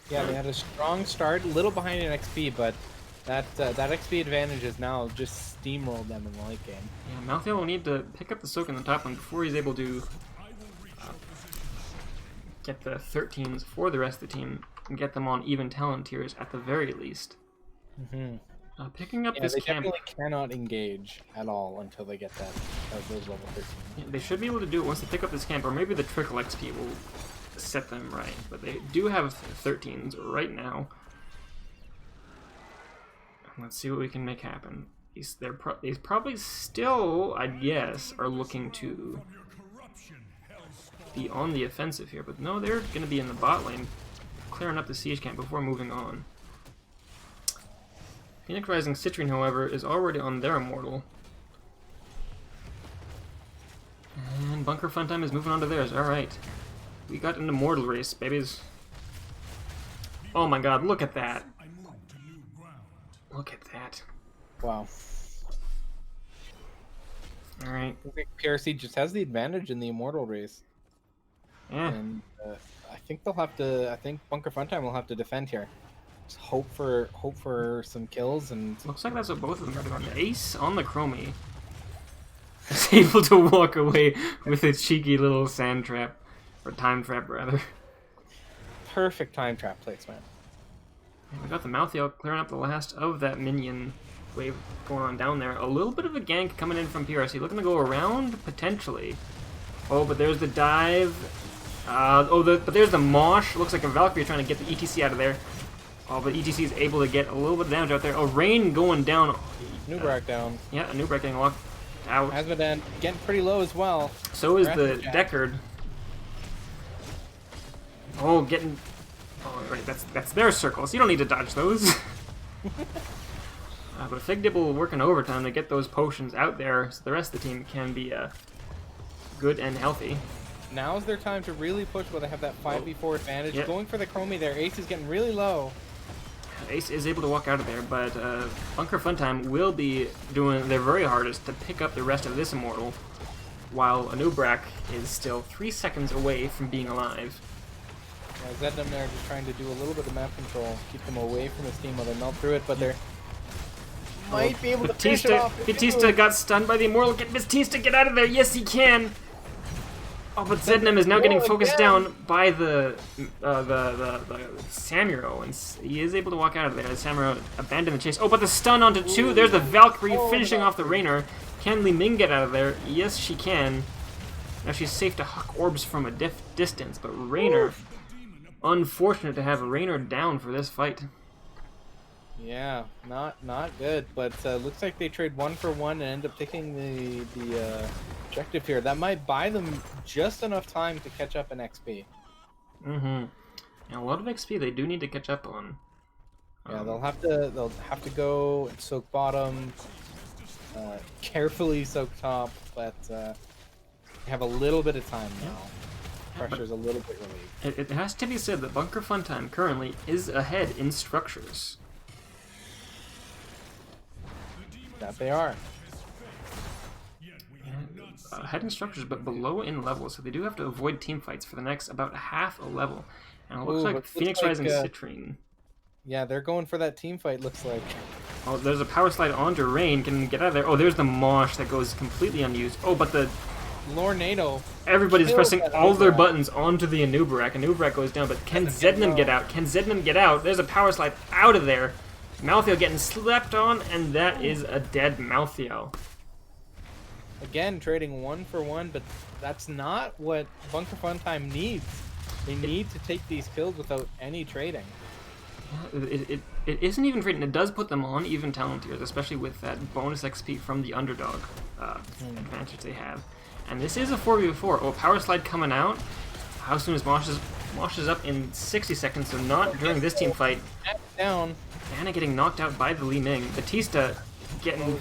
Yeah, they had a strong start, a little behind in XP, but that XP advantage has now just steamrolled them in the late game. Yeah, Malthael will need to pick up the soak in the top lane before he's able to get the 13s for the rest of the team and get them on even talent tiers at the very least. Mm-hmm. Picking up this they camp. definitely cannot engage at all until they get those level 13. Yeah, they should be able to do it once they pick up this camp, or maybe the trickle XP will set them right. But they do have 13s right now. Let's see what we can make happen. These probably still, I guess, are looking to be on the offensive here. But no, they're going to be in the bot lane, clearing up the siege camp before moving on. Phoenix Rising Citrine, however, is already on their immortal. And Bunker Funtime is moving on to theirs. Alright. We got an immortal race, babies. Oh my god, look at that. Look at that. Wow. Alright. I think PRC just has the advantage in the immortal race. Yeah. And I think they'll have to. I think Bunker Funtime will have to defend here. Just hope for some kills and. Looks like that's what both of them are doing. Ace on the Chromie is able to walk away with a cheeky little sand trap, or time trap rather. Perfect time trap placement. And we got the Malthael clearing up the last of that minion wave going on down there. A little bit of a gank coming in from PRC, looking to go around potentially. Oh, but there's the dive. But there's the mosh. Looks like a Valkyrie trying to get the ETC out of there. Oh, but ETC is able to get a little bit of damage out there. Oh, Rain going down. Nubrak down. Yeah, a Nubrak getting locked out. Asmodan getting pretty low as well. So is the Deckard. Oh, getting... Oh, right, that's their circles. You don't need to dodge those. But Fig Dibble working overtime to get those potions out there so the rest of the team can be good and healthy. Now's their time to really push where they have that 5v4 advantage. Yep. Going for the Chromie there. Ace is getting really low. Ace is able to walk out of there, but Bunker Funtime will be doing their very hardest to pick up the rest of this Immortal, while Anubrak is still 3 seconds away from being alive. Yeah, Zednam there just trying to do a little bit of map control, keep them away from his team while they melt through it, but they're might be able to finish it off. Batista got stunned by the Immortal. Get Batista, get out of there! Yes, he can! Oh, but Zednam is now getting focused down by the Samuro, and he is able to walk out of there. Samuro abandoned the chase. Oh, but the stun onto 2. There's the Valkyrie finishing off the Raynor. Can Li Ming get out of there? Yes, she can. Now she's safe to huck orbs from a distance, but Raynor, unfortunate to have Raynor down for this fight. Yeah, not good, but looks like they trade 1 for 1 and end up taking the objective here. That might buy them just enough time to catch up in XP. Mm-hmm. And a lot of XP they do need to catch up on. Yeah, they'll have to go and soak bottom, carefully soak top, but have a little bit of time now. Pressure's a little bit relieved. It has to be said that Bunker Funtime currently is ahead in structures. That they are. Ahead in structures, but below in level, so they do have to avoid team fights for the next about half a level. And it looks like Phoenix Rising Citrine. Yeah, they're going for that team fight, looks like. Oh, there's a power slide onto Rain. Can get out of there. Oh, there's the Mosh that goes completely unused. Oh, but the Lornado. everybody's pressing all their buttons onto the Anubrak. Anubrak goes down, but can Zednam get out? Can Zednam get out? There's a power slide out of there. Malthael getting slept on, and that is a dead Malthael. Again, trading 1 for 1, but that's not what Bunker Funtime needs. They need to take these kills without any trading. It isn't even trading. It does put them on even talent tiers, especially with that bonus XP from the underdog advantage they have. And this is a 4v4. Oh, power slide coming out. How soon is Mosh is up in 60 seconds, so not during this team fight. Down. Anna getting knocked out by the Li Ming. Batista getting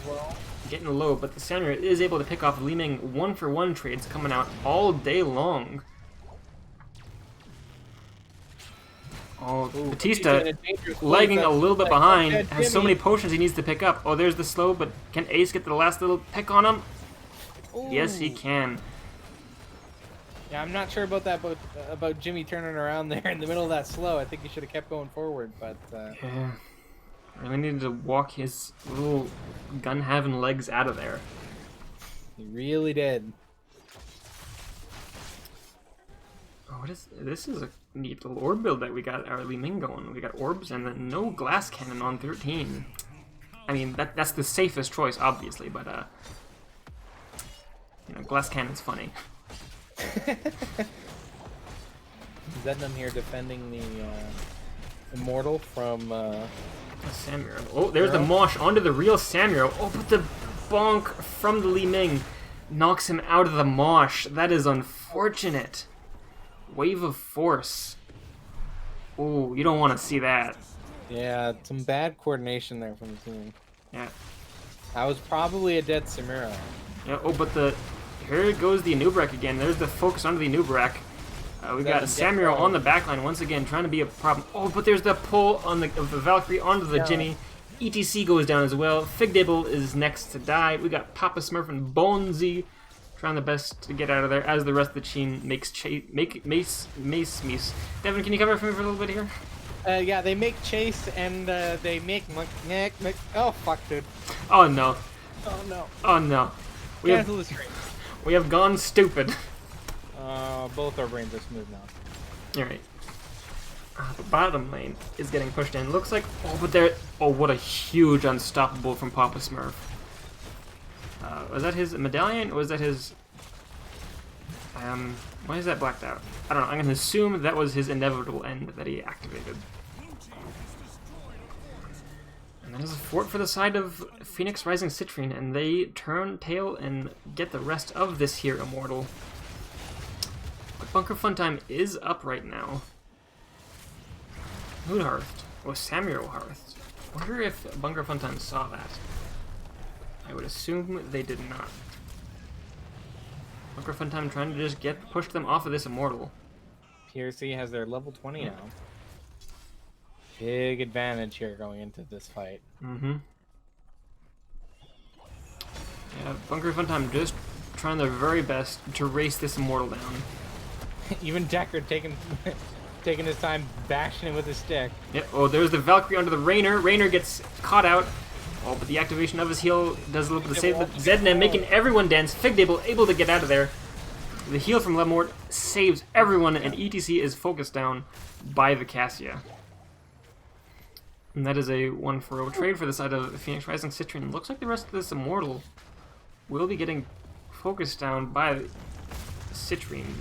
low, but the Samurai is able to pick off Li Ming 1 for 1 trades coming out all day long. Oh, Batista lagging a little bit behind, has so many potions he needs to pick up. Oh, there's the slow, but can Ace get the last little pick on him? Ooh. Yes, he can. Yeah, I'm not sure about that, about Jimmy turning around there in the middle of that slow. I think he should have kept going forward, but... Yeah. Really needed to walk his little gun-having legs out of there. He really did. Oh, this is a neat little orb build that we got our Li Ming going. We got orbs and then no glass cannon on 13. I mean, that's the safest choice, obviously, but you know, glass cannon's funny. Zednam here defending the Immortal from Samuro. Oh, there's the Mosh onto the real Samuro. Oh, but the bonk from the Li Ming knocks him out of the Mosh. That is unfortunate. Wave of force. Oh, you don't want to see that. Yeah, some bad coordination there from the team. Yeah. That was probably a dead Samuro. Yeah. Oh, but here goes the Anubrak again. There's the focus onto the Anubrak. We got Samuro on the backline once again, trying to be a problem. Oh, but there's the pull on the Valkyrie onto the Jimmy. ETC goes down as well. Fig Dibble is next to die. We got Papa Smurf and Bonesy trying the best to get out of there as the rest of the team makes Mace. Devin, can you cover for me for a little bit here? Yeah, they make chase and they make oh fuck, dude. Oh no. Oh no. Oh no. Cancel the stream. We have gone stupid. Both our brains are smooth now. Alright. The bottom lane is getting pushed in. Looks like... Oh, but there... Oh, what a huge unstoppable from Papa Smurf. Was that his medallion, or was that his... Why is that blacked out? I don't know. I'm going to assume that was his inevitable end that he activated. And that is a fort for the side of Phoenix Rising Citrine, and they turn tail and get the rest of this here Immortal. But Bunker Funtime is up right now. Moodhearth. Oh, Samuel Hearth. wonder if Bunker Funtime saw that. I would assume they did not. Bunker Funtime trying to just push them off of this Immortal. PRC has their level 20 now. Big advantage here going into this fight. Mm-hmm. Yeah, Bunker Funtime just trying their very best to race this Immortal down. Even Decker taking his time bashing it with his stick. Yep. Oh, there's the Valkyrie onto the Rainer. Rainer gets caught out. Oh, but the activation of his heal does a little bit of save. But Zedna making everyone dance. Figdable able to get out of there. The heal from Lemort saves everyone, and ETC is focused down by the Cassia. And that is a 1-for-0 trade for the side of Phoenix Rising Citrine. Looks like the rest of this Immortal will be getting focused down by Citrine.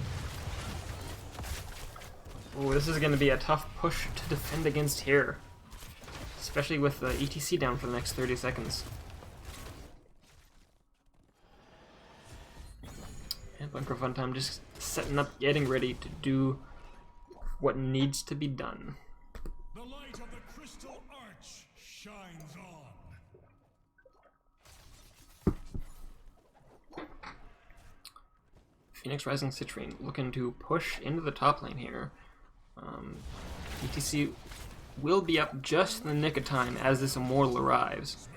Oh, this is going to be a tough push to defend against here. Especially with the ETC down for the next 30 seconds. And Bunker Funtime just setting up, getting ready to do what needs to be done. The light of the crystal arch shines on. Phoenix Rising Citrine looking to push into the top lane here. ETC will be up just in the nick of time as this Immortal arrives.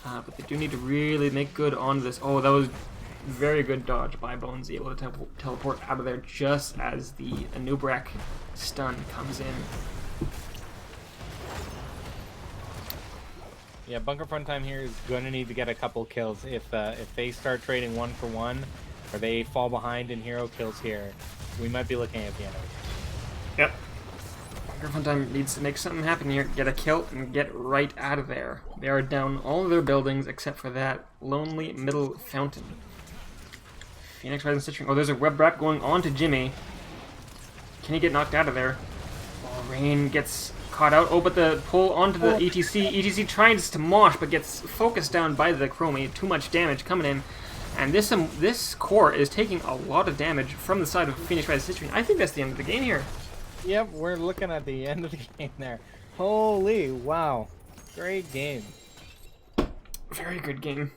But they do need to really make good on this. Oh, that was very good dodge by Bonesy, able to teleport out of there just as the Anubrak stun comes in. Yeah, Bunker Funtime here is going to need to get a couple kills. If they start trading 1-for-1, or they fall behind in hero kills here, we might be looking at the end of it. Yep. Bunker Funtime needs to make something happen here, get a kill, and get right out of there. They are down all of their buildings except for that lonely middle fountain. Phoenix Rising Citrine. Oh, there's a web wrap going on to Jimmy. Can he get knocked out of there? Oh, Rain gets caught out. Oh, but the pull onto the ETC. ETC tries to mosh, but gets focused down by the Chromie. Too much damage coming in. And this core is taking a lot of damage from the side of Phoenix Rising Citrine. I think that's the end of the game here. Yep, we're looking at the end of the game there. Holy wow. Great game. Very good game.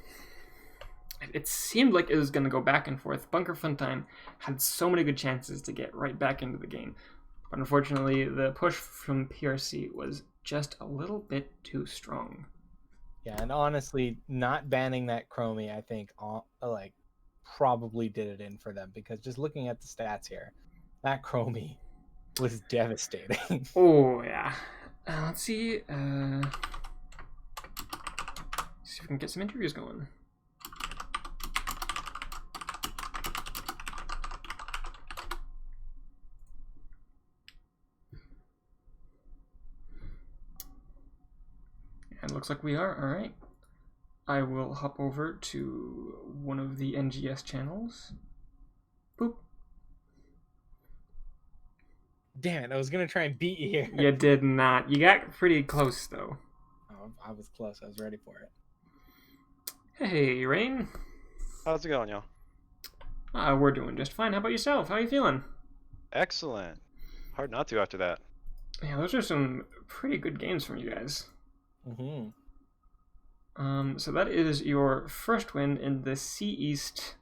It seemed like it was going to go back and forth. Bunker Funtime had so many good chances to get right back into the game. But unfortunately, the push from PRC was just a little bit too strong. Yeah, and honestly, not banning that Chromie, I think, probably did it in for them. Because just looking at the stats here, that Chromie was devastating. Oh, yeah. Let's see. See if we can get some interviews going. And looks like we are. All right. I will hop over to one of the NGS channels. Boop. Damn it, I was going to try and beat you here. You did not. You got pretty close, though. Oh, I was close. I was ready for it. Hey, Rain. How's it going, y'all? We're doing just fine. How about yourself? How are you feeling? Excellent. Hard not to after that. Yeah, those are some pretty good games from you guys. Mm-hmm. So that is your first win in the C East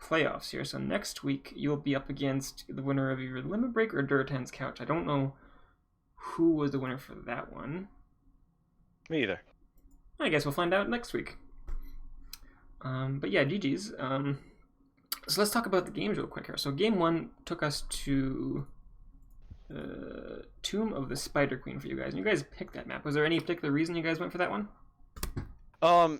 playoffs here. So next week you'll be up against the winner of either Limit Break or Duratan's Couch. I don't know who was the winner for that one. Me either. I guess we'll find out next week. But yeah, GG's. So let's talk about the games real quick here. So game one took us to Tomb of the Spider Queen for you guys. And you guys picked that map. Was there any particular reason you guys went for that one?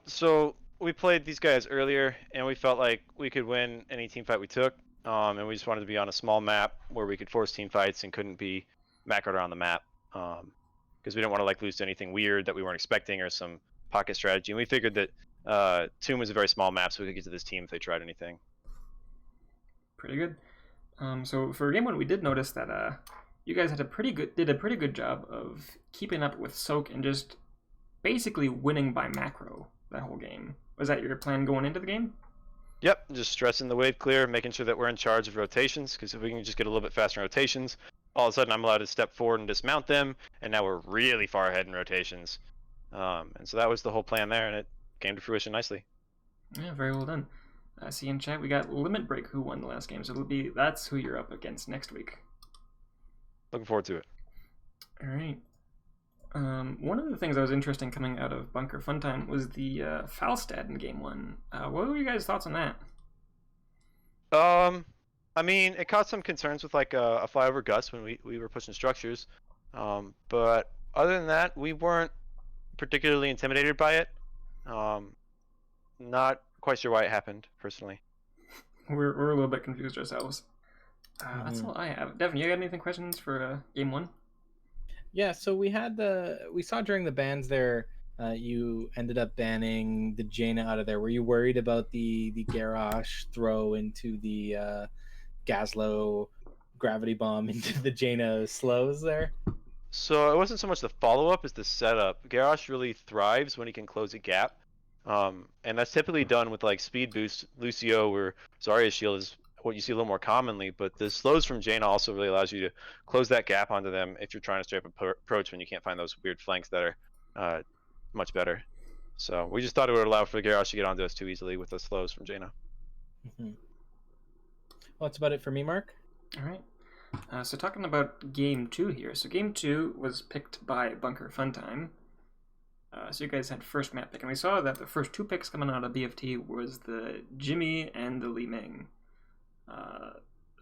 So we played these guys earlier, and we felt like we could win any team fight we took. And we just wanted to be on a small map where we could force team fights and couldn't be macroed around the map. Because we didn't want to lose to anything weird that we weren't expecting or some pocket strategy. And we figured that Tomb was a very small map, so we could get to this team if they tried anything. Pretty good. So for game one, we did notice that you guys did a pretty good job of keeping up with Soak and just basically winning by macro that whole game. Was that your plan going into the game? Yep, just stressing the wave clear, making sure that we're in charge of rotations, because if we can just get a little bit faster in rotations, all of a sudden I'm allowed to step forward and dismount them, and now we're really far ahead in rotations. And so that was the whole plan there, and it came to fruition nicely. Yeah, very well done. I see in chat we got Limit Break who won the last game, so that's who you're up against next week. Looking forward to it. All right. One of the things that was interesting coming out of Bunker Funtime was the foul stat in Game 1. What were you guys' thoughts on that? I mean, it caused some concerns with like a flyover gust when we were pushing structures. But other than that, we weren't particularly intimidated by it. Not quite sure why it happened, personally. We're a little bit confused ourselves. That's all I have. Devin, you got anything questions for Game 1? Yeah, so we saw during the bans there, you ended up banning the Jaina out of there. Were you worried about the Garrosh throw into the Gazlo gravity bomb into the Jaina slows there? So it wasn't so much the follow-up as the setup. Garrosh really thrives when he can close a gap. And that's typically done with like speed boost, Lucio, or Zarya's shield is what you see a little more commonly, but the slows from Jaina also really allows you to close that gap onto them if you're trying to straight up approach when you can't find those weird flanks that are much better. So we just thought it would allow for Garrosh to get onto us too easily with the slows from Jaina. Well, that's about it for me, Mark. All right. So talking about Game 2 here. So Game 2 was picked by Bunker Funtime. So you guys had first map pick, and we saw that the first 2 picks coming out of BFT was the Jimmy and the Li Ming.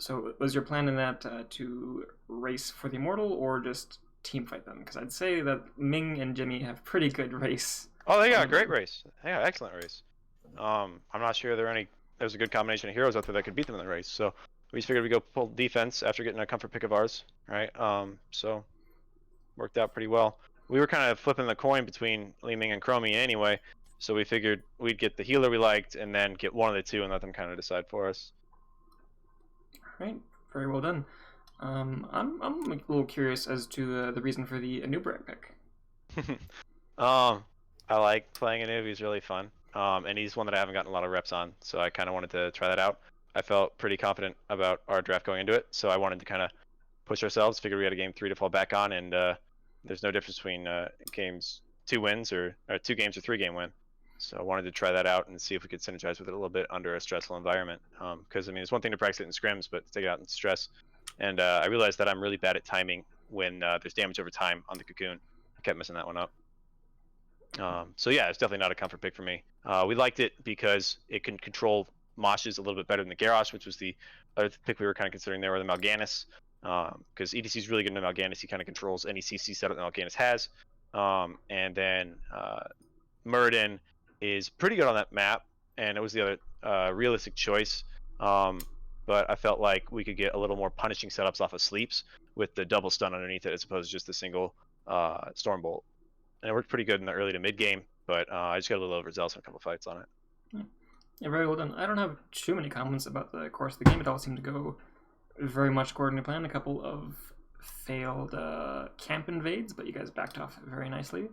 So was your plan in that to race for the Immortal or just team fight them? Because I'd say that Ming and Jimmy have pretty good race. Oh, they got a great race. They got an excellent race. I'm not sure there's a good combination of heroes out there that could beat them in the race. So we just figured we'd go pull defense after getting a comfort pick of ours, right? So worked out pretty well. We were kind of flipping the coin between Li Ming and Chromie anyway, so we figured we'd get the healer we liked and then get one of the two and let them kind of decide for us. Right, very well done. I'm a little curious as to the reason for the Anub'arak pick. I like playing Anub. He's really fun. And he's one that I haven't gotten a lot of reps on, so I kind of wanted to try that out. I felt pretty confident about our draft going into it, so I wanted to kind of push ourselves. Figured we had a game 3 to fall back on, and there's no difference between games 2 wins or 2 games or 3-game win. So I wanted to try that out and see if we could synergize with it a little bit under a stressful environment. Because I mean, it's one thing to practice it in scrims, but to take it out in stress. And I realized that I'm really bad at timing when there's damage over time on the cocoon. I kept messing that one up. So yeah, it's definitely not a comfort pick for me. We liked it because it can control moshes a little bit better than the Garrosh, which was the other pick we were kind of considering there, or the Mal'Ganis. Because EDC is really good in the Mal'Ganis. He kind of controls any CC setup that Mal'Ganis has. And then Muradin is pretty good on that map, and it was the other realistic choice. But I felt like we could get a little more punishing setups off of sleeps with the double stun underneath it as opposed to just the single Stormbolt. And it worked pretty good in the early to mid game, but I just got a little overzealous in a couple fights on it. Yeah, very well done. I don't have too many comments about the course of the game. It all seemed to go very much according to plan. A couple of failed camp invades, but you guys backed off very nicely.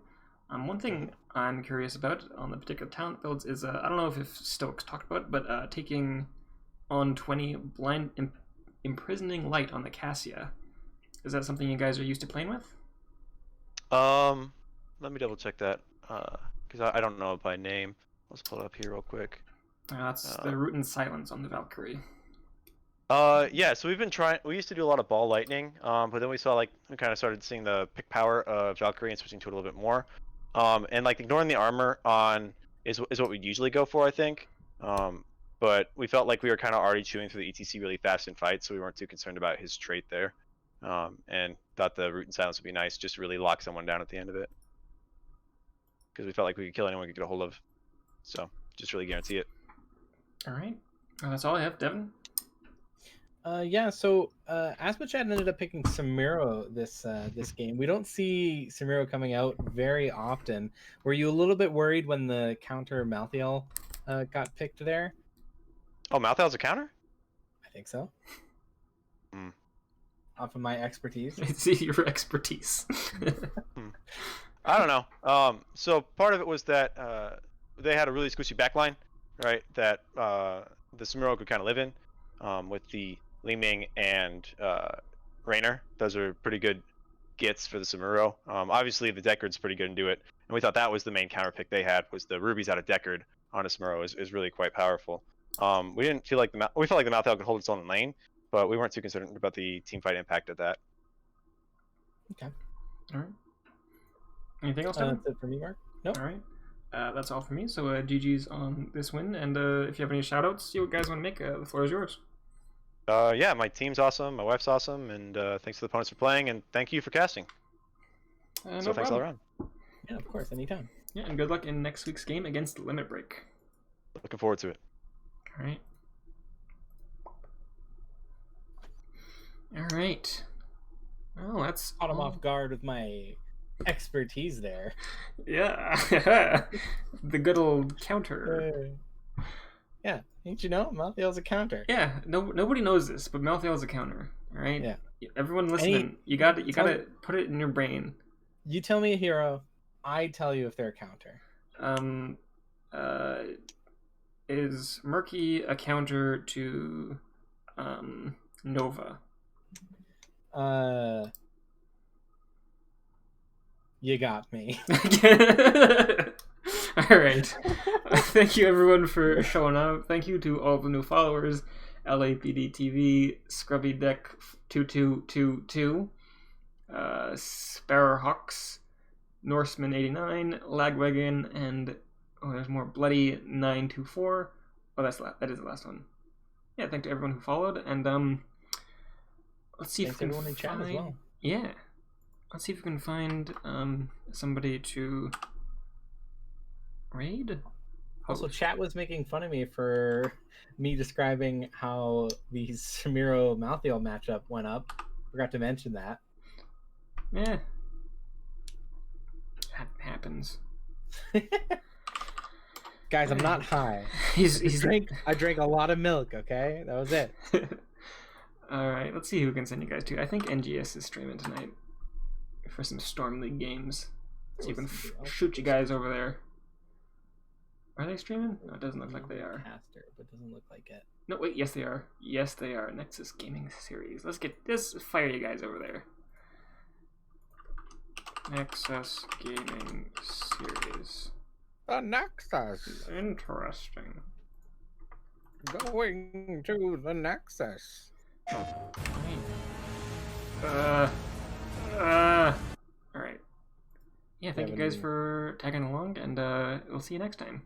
One thing I'm curious about on the particular talent builds is, I don't know if Stokes talked about it, but taking on 20 blind imprisoning light on the Cassia. Is that something you guys are used to playing with? Let me double check that, because I don't know it by name. Let's pull it up here real quick. That's the Root and Silence on the Valkyrie. Yeah, so we've been trying. We used to do a lot of ball lightning, but then we kind of started seeing the pick power of Valkyrie and switching to it a little bit more. And like ignoring the armor on is what we'd usually go for, I think. But we felt like we were kind of already chewing through the ETC really fast in fights, so we weren't too concerned about his trait there. And thought the Root and Silence would be nice, just to really lock someone down at the end of it. Because we felt like we could kill anyone we could get a hold of. So just really guarantee it. All right. That's all I have. Devin? Yeah, so Asmachad ended up picking Samiro this game. We don't see Samiro coming out very often. Were you a little bit worried when the counter Malthael got picked there? Oh, Malthael's a counter? I think so. Off of my expertise. It's your expertise. I don't know. So part of it was that they had a really squishy backline, right? That the Samuro could kind of live in, with the Li Ming and Raynor. Those are pretty good gets for the Samuro. Obviously, the Deckard's pretty good into it, and we thought that was the main counter pick they had, was the rubies out of Deckard on a Samuro is really quite powerful. We didn't feel like we felt like the Malthael could hold its own in lane, but we weren't too concerned about the team fight impact of that. Okay. All right. Anything else, Devin? That's it for me, Mark. Nope. All right. That's all for me. So GG's on this win. And if you have any shout-outs you guys want to make, the floor is yours. Yeah, my team's awesome, my wife's awesome, and thanks to the opponents for playing, and thank you for casting. No So thanks all problem. around. Yeah, of course, anytime. Yeah, and good luck in next week's game against Limit Break. Looking forward to it. All right. All right. Well, that's Caught him all. off guard with my expertise there. Yeah. The good old counter. Yeah, ain't you know? Malthael's a counter. Yeah. Nobody knows this, but Malthael is a counter. All right. Yeah. Everyone listening, you got to put it in your brain. You tell me a hero, I tell you if they're a counter. Is Murky a counter to Nova? You got me. All right. Thank you everyone for showing up. Thank you to all the new followers: LAPD TV, Scrubby Deck 2222, Sparrowhawks, Norseman 89, Lagwagon, and there's more, Bloody 924. Oh, that is the last one. Yeah, thank to everyone who followed, and let's see Thanks if we everyone in can chat find. as well. Yeah, let's see if we can find somebody to raid. Also, chat was making fun of me for me describing how the Samiro Malthael matchup went up. Forgot to mention that. Yeah, that happens. Guys, I'm not high. I drank a lot of milk, okay? That was it. Alright, let's see who can send you guys to. I think NGS is streaming tonight for some Storm League games. So you can shoot you guys over there. Are they streaming? No, it doesn't look like they are. Caster, but doesn't look like it. No, wait, yes they are. Yes they are. Nexus Gaming Series. Let's fire you guys over there. Nexus Gaming Series. The Nexus. Interesting. Going to the Nexus. Alright. Yeah, thank you guys for tagging along, and we'll see you next time.